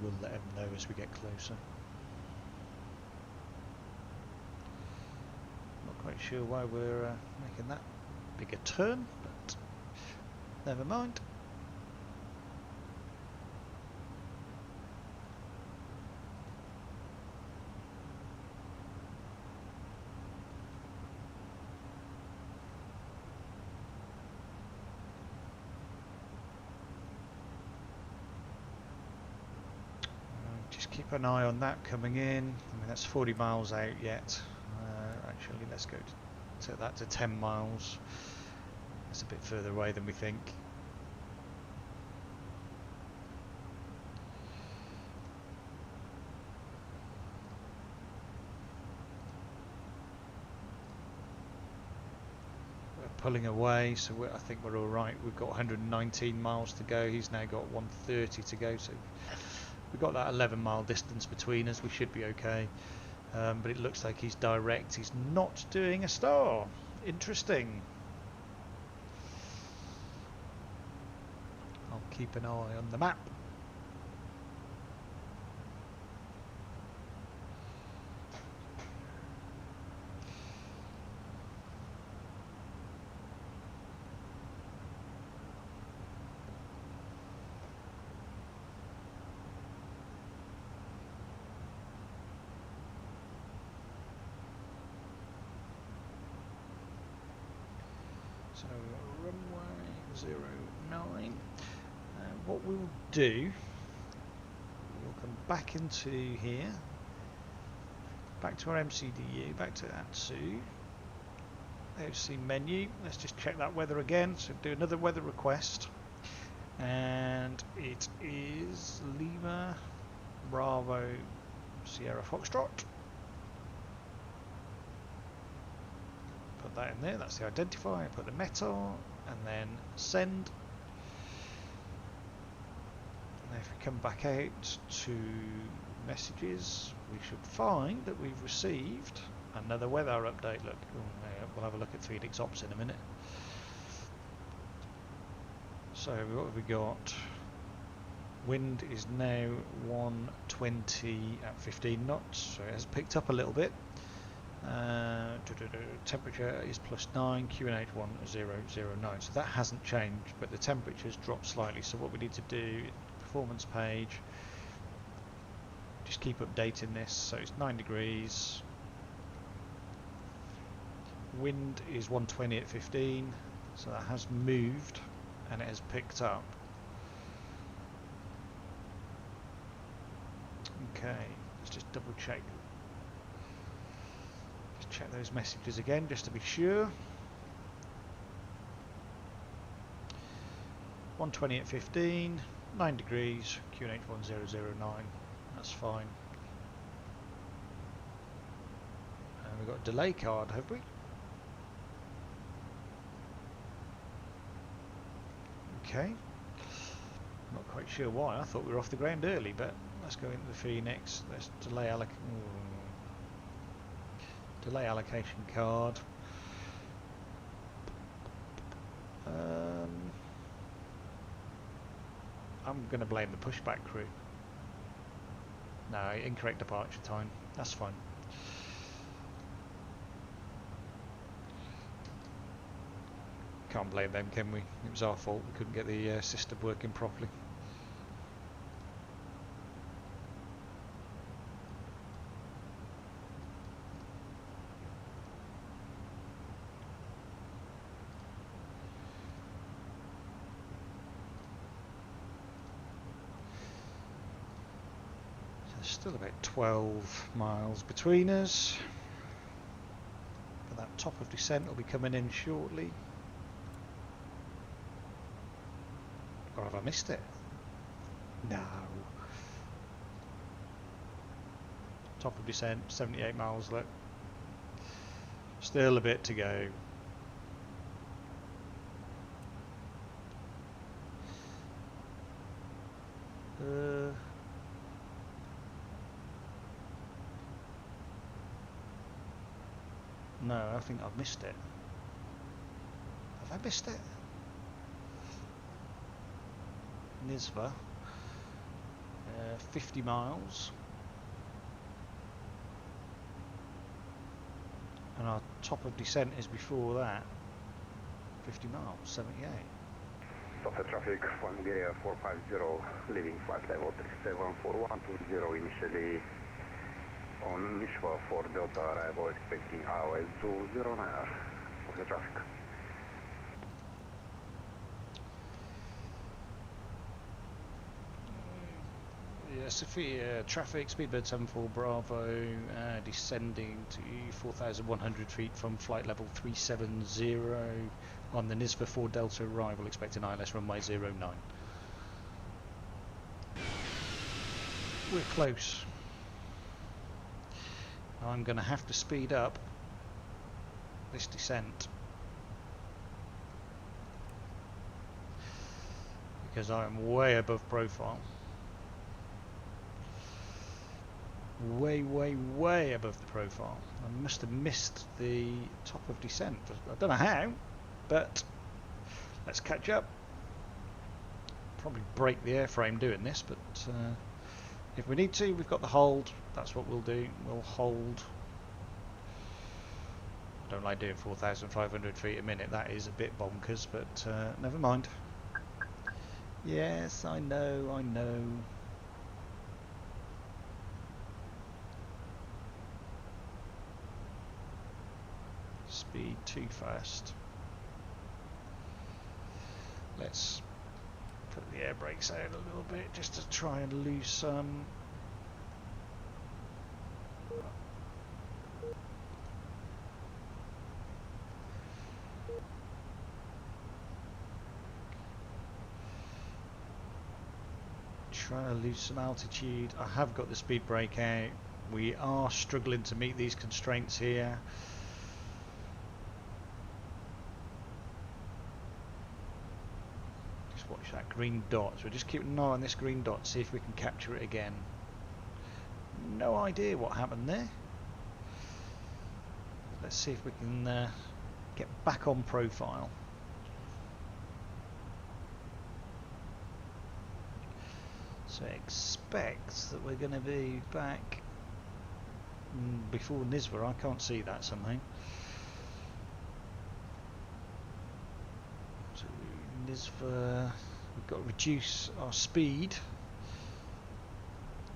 We'll let him know as we get closer. Not quite sure why we're making that big a turn, but never mind. Keep an eye on that coming in. I mean, that's 40 miles out yet. Actually, let's go to that to 10 miles. That's a bit further away than we think. We're pulling away, so I think we're all right. We've got 119 miles to go. He's now got 130 to go, so we've got that 11-mile distance between us. We should be okay. But it looks like he's direct. He's not doing a star. Interesting. I'll keep an eye on the map. So runway 09. What we'll do, we'll come back into here, back to our MCDU, back to ATSU, OC menu. Let's just check that weather again. So do another weather request, and it is Lima Bravo Sierra Foxtrot. Put that in there, that's the identifier, put the metal, and then send. Now if we come back out to messages, we should find that we've received another weather update. Look, we'll have a look at Phoenix Ops in a minute. So what have we got? Wind is now 120 at 15 knots, so it has picked up a little bit. Temperature is +9, QNH 1009, so that hasn't changed, but the temperature's dropped slightly. So what we need to do, performance page, just keep updating this. So it's 9 degrees, wind is 120 at 15, so that has moved and it has picked up. Okay, let's just double check. Check those messages again just to be sure. 120 at 15, 9 degrees, QNH 1009, that's fine. And we've got a delay card, have we? Okay. Not quite sure why. I thought we were off the ground early, but let's go into the Phoenix. Let's delay allocation card. I'm going to blame the pushback crew. No, incorrect departure time. That's fine. Can't blame them, can we? It was our fault. We couldn't get the system working properly. Still about 12 miles between us. But that top of descent will be coming in shortly. Or have I missed it? No. Top of descent, 78 miles left. Still a bit to go. No, I think I've missed it. Have I missed it? Nizva. 50 miles. And our top of descent is before that. 50 miles, 78. Sofia traffic, Bulgaria 450, leaving flight level 374120, initially on Nishva for Delta arrival, expecting Airways 209, Sofia traffic. Yeah, Sofia traffic, Speedbird 74 Bravo, descending to 4,100 feet from flight level 370 on the Nizva 4 Delta arrival, expecting ILS runway 09. We're close. I'm going to have to speed up this descent because I'm way above profile. Way above the profile. I must have missed the top of descent. I don't know how, but let's catch up. Probably break the airframe doing this, but if we need to, we've got the hold. That's what we'll do. We'll hold. I don't like doing 4,500 feet a minute. That is a bit bonkers, but never mind. Yes, I know. Speed too fast. Let's put the air brakes out a little bit just to try and lose some. Trying to lose some altitude. I have got the speed brake out. We are struggling to meet these constraints here. Watch that green dot. So we're just keeping an eye on this green dot, see if we can capture it again. No idea what happened there. Let's see if we can get back on profile. So I expect that we're going to be back before Nizva. I can't see that somehow. Nizva, we've got to reduce our speed.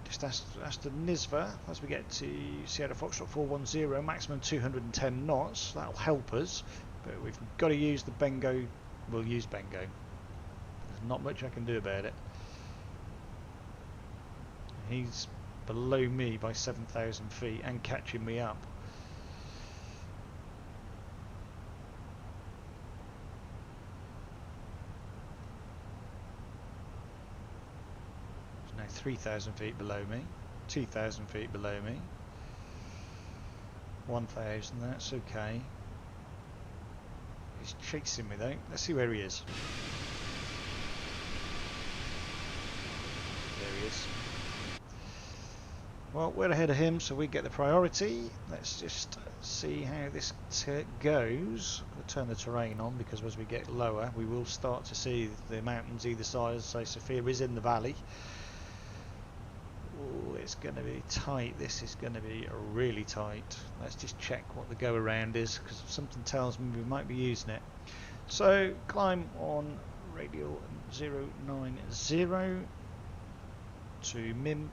Just as to Nizva, as we get to Sierra Foxtrot 410, maximum 210 knots. That'll help us, but we've got to use the Bengo. We'll use Bengo. There's not much I can do about it. He's below me by 7,000 feet and catching me up. Now 3,000 feet below me, 2,000 feet below me, 1,000, that's okay. He's chasing me though. Let's see where he is. is. Well, we're ahead of him, so we get the priority. Let's just see how this goes. I'll turn the terrain on because as we get lower, we will start to see the mountains either side. So Sofia is in the valley. Oh, it's going to be tight. This is going to be really tight. Let's just check what the go around is because something tells me we might be using it. So climb on radial 090 to min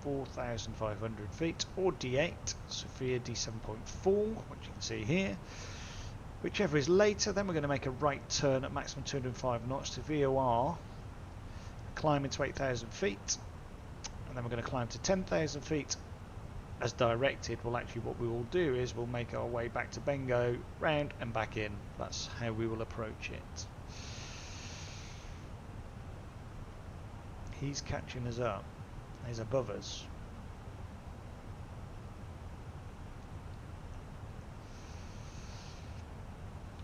4,500 feet or D8, Sofia D7.4, which you can see here. Whichever is later, then we're going to make a right turn at maximum 205 knots to VOR, climb into 8,000 feet, and then we're going to climb to 10,000 feet as directed. Well, actually what we will do is we'll make our way back to Bengo, round and back in. That's how we will approach it. He's catching us up. He's above us.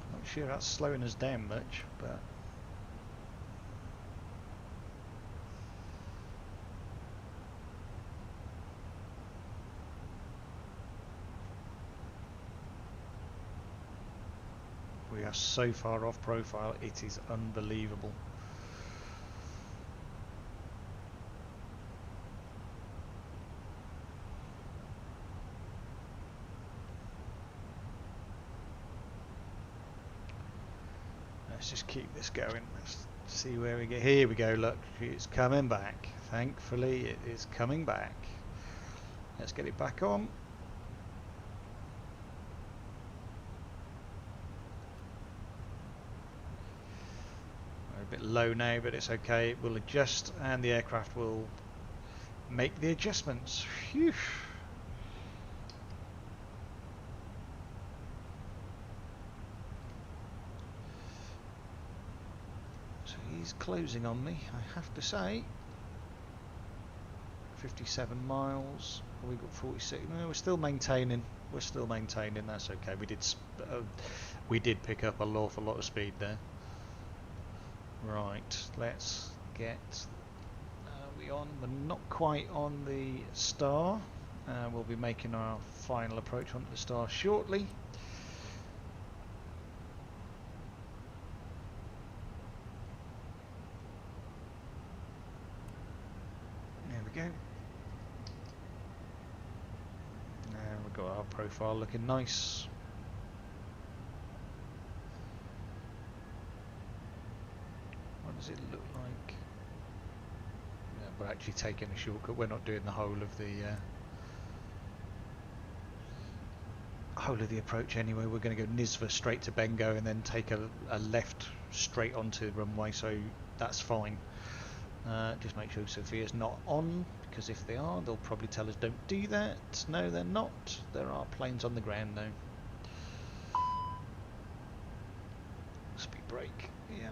I'm not sure that's slowing us down much, but we are so far off profile, it is unbelievable. Let's just keep this going. Let's see where we get. Here we go. Look, it's coming back. Thankfully, it is coming back. Let's get it back on. We're a bit low now, but it's okay. We'll adjust, and the aircraft will make the adjustments. Phew. He's closing on me, I have to say. 57 miles. We got 46. No, we're still maintaining. We're still maintaining. That's okay. We did pick up an awful lot of speed there. Right. Let's get. We on? We're not quite on the Star. We'll be making our final approach onto the Star shortly. Go. Now we've got our profile looking nice. What does it look like? Yeah, we're actually taking a shortcut. We're not doing the whole of the approach anyway. We're going to go Nisva straight to Bengo and then take a left straight onto the runway, so that's fine. Just make sure Sofia's not on, because if they are, they'll probably tell us don't do that. No, they're not. There are planes on the ground though. Speed brake. Yeah.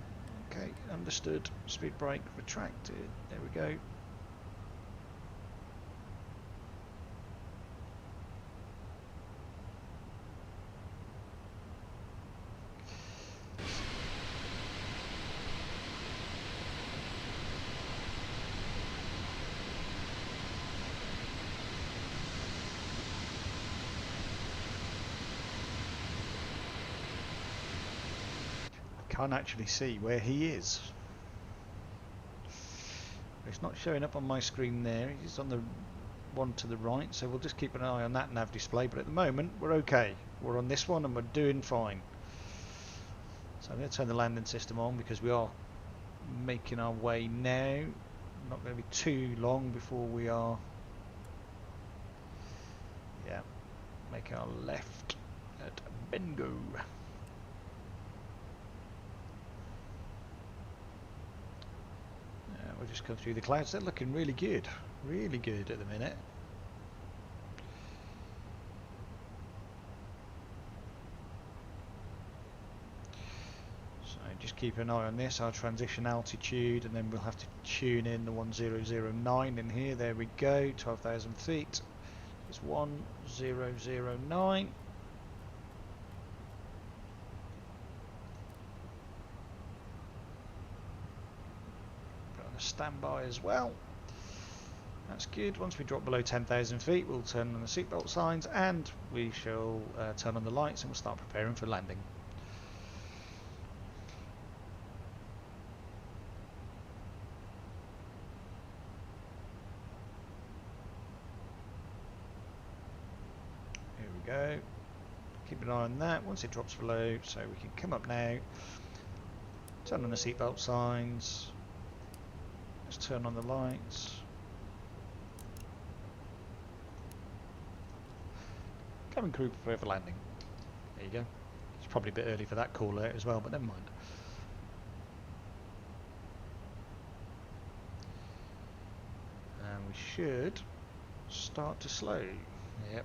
Okay. Understood. Speed brake retracted. There we go. Can't actually see where he is. It's not showing up on my screen there. He's on the one to the right, so we'll just keep an eye on that nav display, but at the moment we're okay. We're on this one and we're doing fine. So I'm going to turn the landing system on because we are making our way now. Not going to be too long before we are making our left at Bengo. We'll just come through the clouds. They're looking really good at the minute. So just keep an eye on this, our transition altitude, and then we'll have to tune in the 1009 in here. There we go, 12,000 feet. It's 1009. Standby as well. That's good. Once we drop below 10,000 feet, we'll turn on the seatbelt signs and we shall turn on the lights and we'll start preparing for landing. Here we go. Keep an eye on that. Once it drops below, so we can come up now, turn on the seatbelt signs, let's turn on the lights. Cabin crew prepare for landing. There you go. It's probably a bit early for that call out as well, but never mind. And we should start to slow. Yep.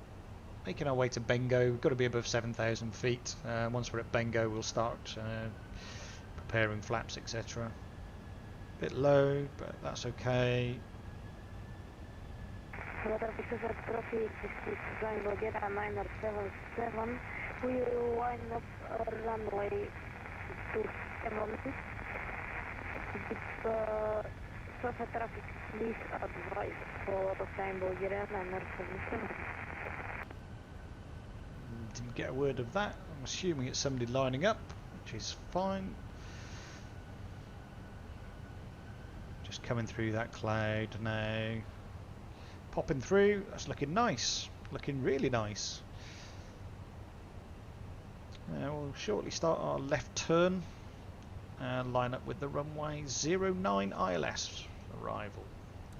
Making our way to Bengo. We've got to be above 7,000 feet. Once we're at Bengo, we'll start preparing flaps, etc. Bit low, but that's okay. Traffic, Bulgaria 977. We will line up runway 27. Sofia traffic, please advise for the time Bulgaria 977. Didn't get a word of that. I'm assuming it's somebody lining up, which is fine. Just coming through that cloud now. Popping through, that's looking nice, looking really nice. Now we'll shortly start our left turn and line up with the runway 09 ILS arrival.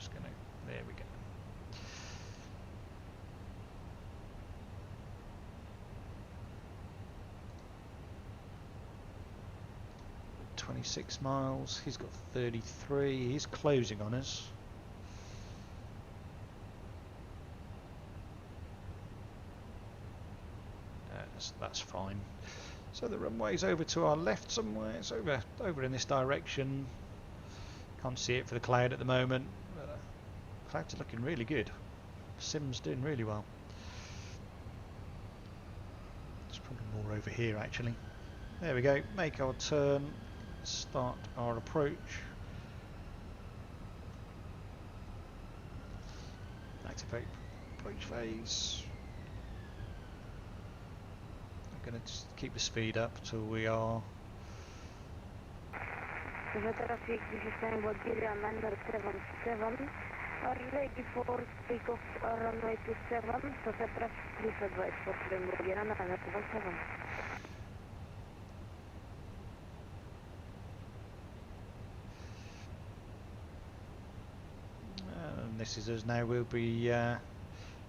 Just gonna, there we go. 26 miles, he's got 33, he's closing on us. That's fine. So the runway's over to our left somewhere. It's over in this direction. Can't see it for the cloud at the moment, but clouds are looking really good. Sim's doing really well. There's probably more over here actually. There we go. Make our turn. Start our approach. Activate approach phase. Going to just keep the speed up till we are. Traffic, this is time Bulgaria 977. Are ready for takeoff runway 27. Sofia traffic, please advise for time Bulgaria 977. And this is us now. We'll be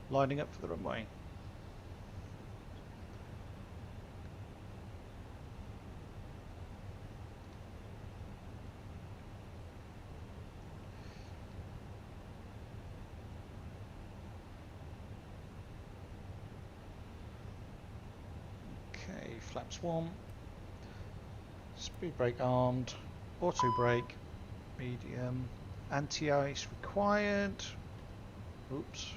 lining up for the runway. Flaps 1, speed brake armed, auto brake, medium, anti-ice required. Oops.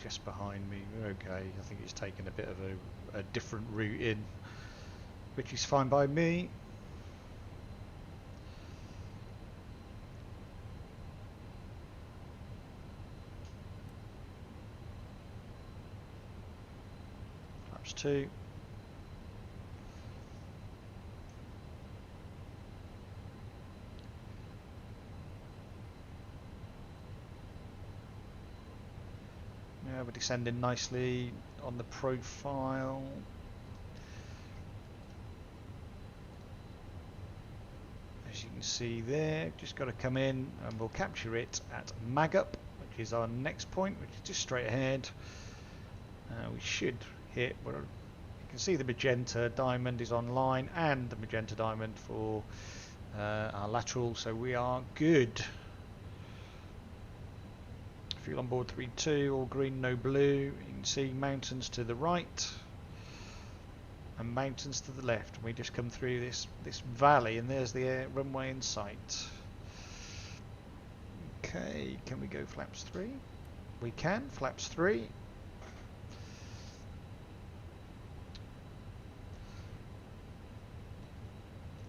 Just behind me. We're okay. I think he's taken a bit of a different route in, which is fine by me. Flaps 2. Yeah, we're descending nicely on the profile. As you can see there, just got to come in and we'll capture it at Magup, which is our next point, which is just straight ahead. We should hit, you can see the magenta diamond is online and the magenta diamond for our lateral, so we are good. Fuel on board 3.2, all green, no blue. You can see mountains to the right. and mountains to the left. We just come through this valley, and there's the runway in sight. Okay, can we go flaps 3? We can, flaps 3.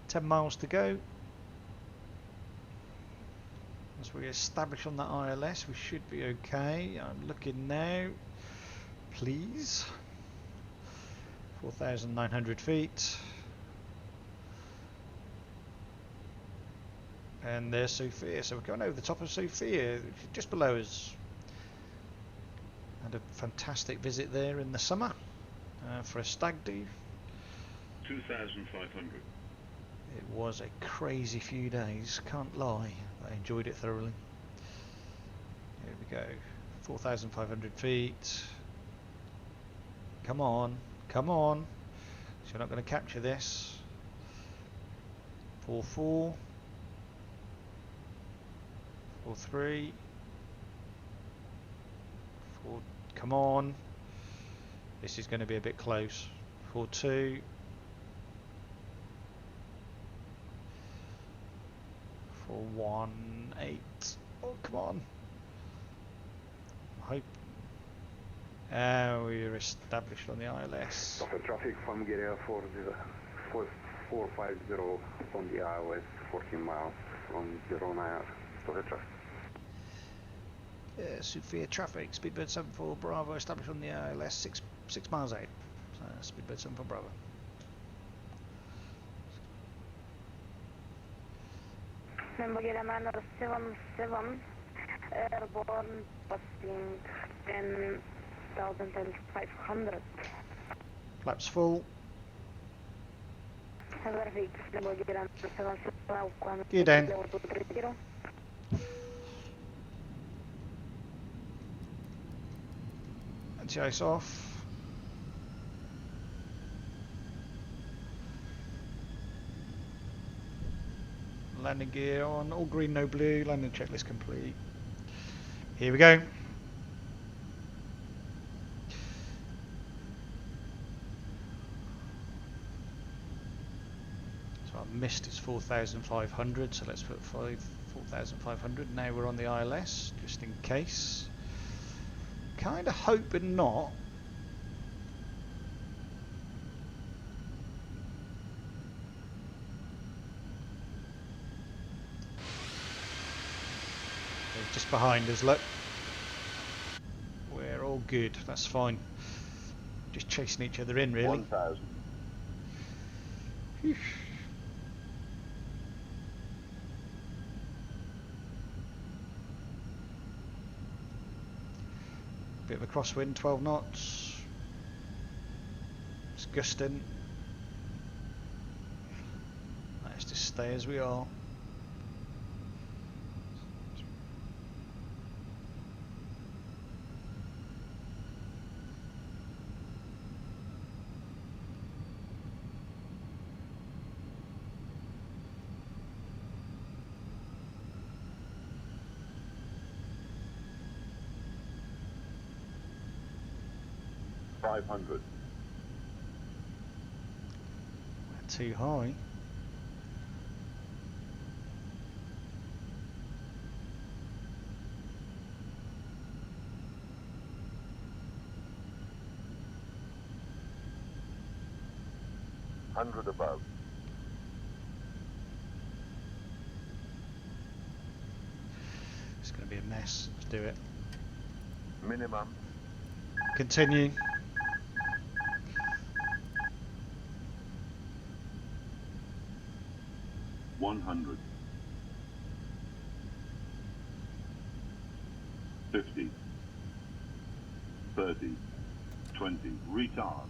$10 miles to go. As we establish on that ILS, we should be okay. I'm looking now. Please. 4,900 feet. And there's Sofia. So we're going over the top of Sofia, just below us. Had a fantastic visit there in the summer for a stag do. 2,500. It was a crazy few days, can't lie. I enjoyed it thoroughly. Here we go. 4,500 feet. Come on, come on. So you're not going to capture this. 4-4. 4-3. 4. Come on. This is going to be a bit close. 4-2. 4-1-8. Oh, come on. I hope. We're established on the ILS. Sofia traffic from Bulgaria 450 on the Airways, 14 miles from 09. Sofia traffic. Sofia traffic, Speedbird 74 Bravo, established on the ILS 6 miles out. Speedbird 74 Bravo. Bulgaria Manor 77, airborne, passing 10,500. Flaps full. Gear down. Anti-ice off. Landing gear on, all green, no blue, landing checklist complete. Here we go. So I missed its 4,500, so let's put 4,500. Now we're on the ILS, just in case. Kind of hoping not. Just behind us, look. We're all good, that's fine. Just chasing each other in, really. 1,000. Bit of a crosswind, 12 knots. It's gusting. Let's just stay as we are. $500. We're too high. $100 above. It's going to be a mess. Let's do it. Minimum. Continue. $100. 50. 30. 20. Retard.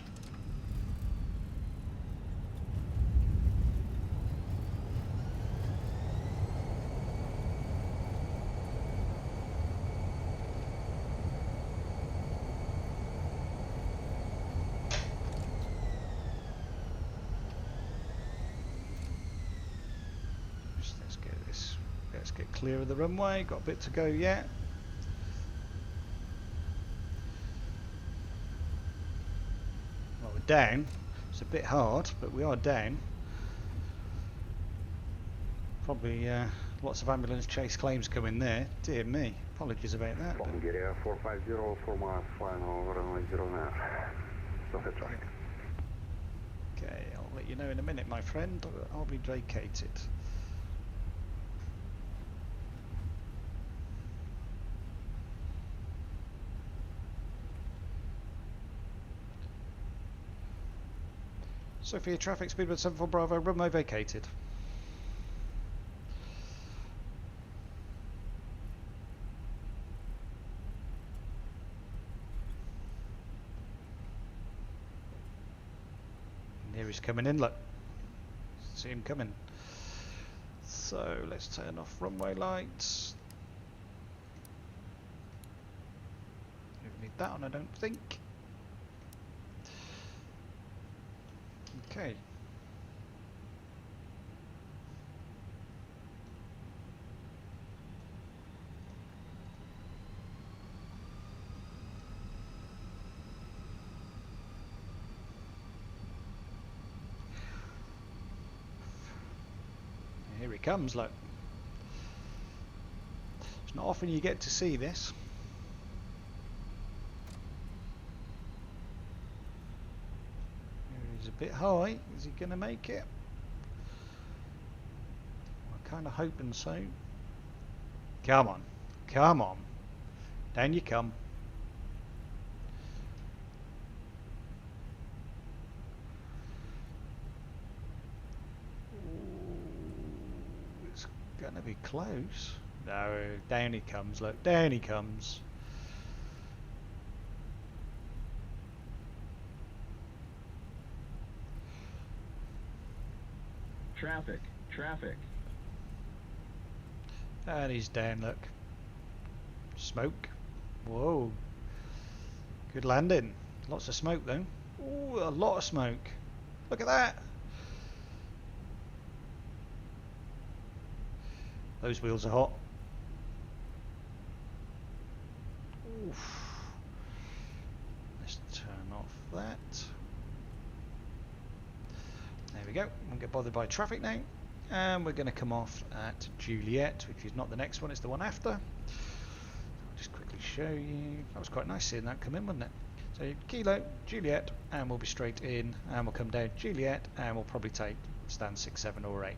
Let's get clear of the runway, got a bit to go yet. Well, we're down, It's a bit hard, but we are down. Probably lots of ambulance chase claims coming there. Dear me, apologies about that. but- Bulgaria 450, 4 miles, final runway 09. Sofia traffic. Okay, I'll let you know in a minute, my friend. I'll be vacated. Sofia traffic, Speedbird 74 Bravo, runway vacated. And here he's coming in, look. See him coming. So let's turn off runway lights. Don't need that on, I don't think. Okay. Here he comes, look. It's not often you get to see this. He's a bit high. Is he going to make it? I'm kind of hoping so. Come on. Come on. Down you come. Ooh, it's going to be close. No, down he comes. Look, down he comes. Traffic, traffic. And he's down, look. Smoke. Whoa. Good landing. Lots of smoke though. Ooh, a lot of smoke. Look at that. Those wheels are hot. Oof. Let's turn off that. There we go. Won't get bothered by traffic now. And we're going to come off at Juliet, which is not the next one, it's the one after. I'll just quickly show you. That was quite nice seeing that come in, wasn't it? So Kilo, Juliet, and we'll be straight in, and we'll come down Juliet, and we'll probably take stand 6, 7 or 8.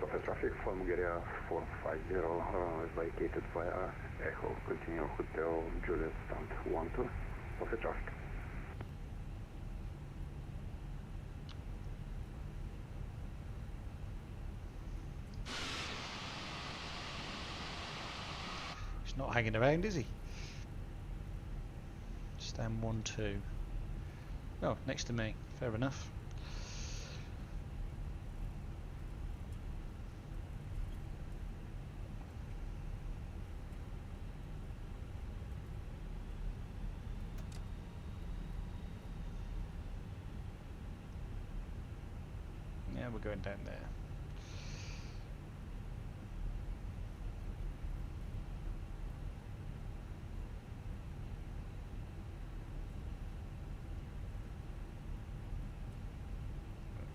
Sofia traffic from Bulgaria 450, runway vacated via Echo, continue Hotel Juliet stand 12, Sofia traffic. He's not hanging around, is he? Stand 1, 2. Oh, next to me. Fair enough. Yeah, we're going down there.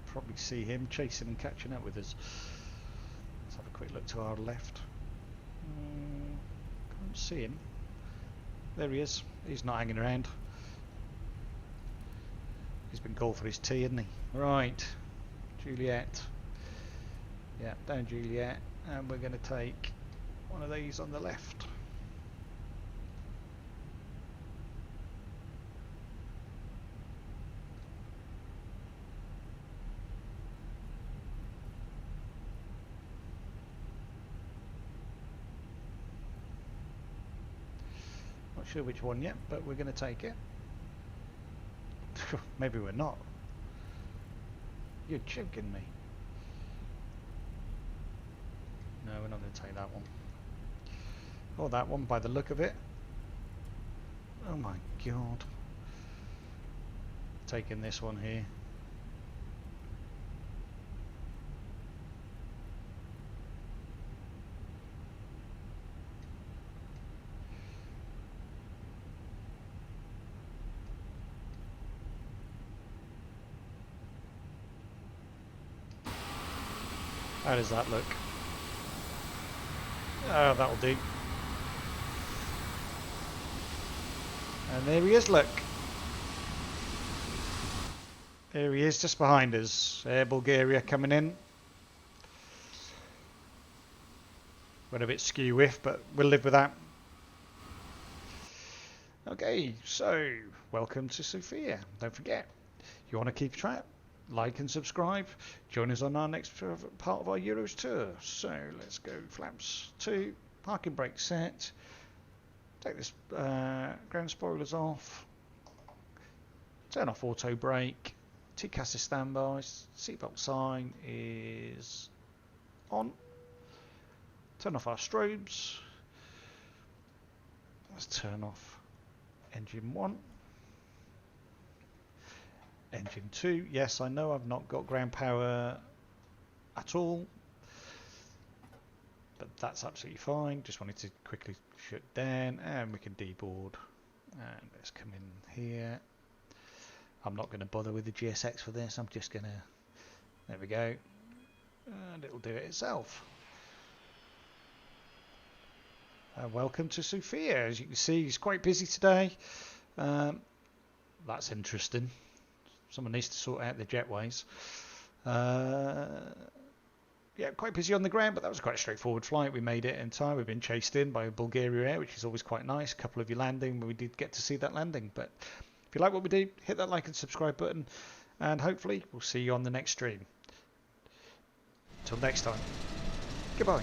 Probably see him chasing and catching up with us. Let's have a quick look to our left. Can't see him. There he is. He's not hanging around. He's been called for his tea, hasn't he? Right, Juliet. Yeah, down Juliet, and we're going to take one of these on the left. Not sure which one yet, but we're going to take it. Maybe we're not. You're joking me. No, we're not going to take that one. Or that one by the look of it. Oh my god. Taking this one here. How does that look? Oh, that'll do. And there he is, look. There he is, just behind us. Air Bulgaria coming in. Went a bit skew with, but we'll live with that. Okay, so welcome to Sofia. Don't forget, you want to keep track, like and subscribe. Join us on our next part of our Euros tour. So let's go flaps 2, parking brake set. Take this ground spoilers off. Turn off auto brake. TCAS is standby. Seatbelt sign is on. Turn off our strobes. Let's turn off engine 1. Engine 2. Yes, I know I've not got ground power at all, but that's absolutely fine. Just wanted to quickly shut down, and we can deboard. And let's come in here. I'm not going to bother with the GSX for this. I'm just going to, there we go, and it'll do it itself. Welcome to Sofia. As you can see, it's quite busy today. That's interesting. Someone needs to sort out the jetways. Yeah, quite busy on the ground, but that was quite a straightforward flight. We made it in time. We've been chased in by Bulgaria Air, which is always quite nice. A couple of you landing, but we did get to see that landing. But if you like what we do, hit that like and subscribe button, and hopefully we'll see you on the next stream. Till next time, goodbye.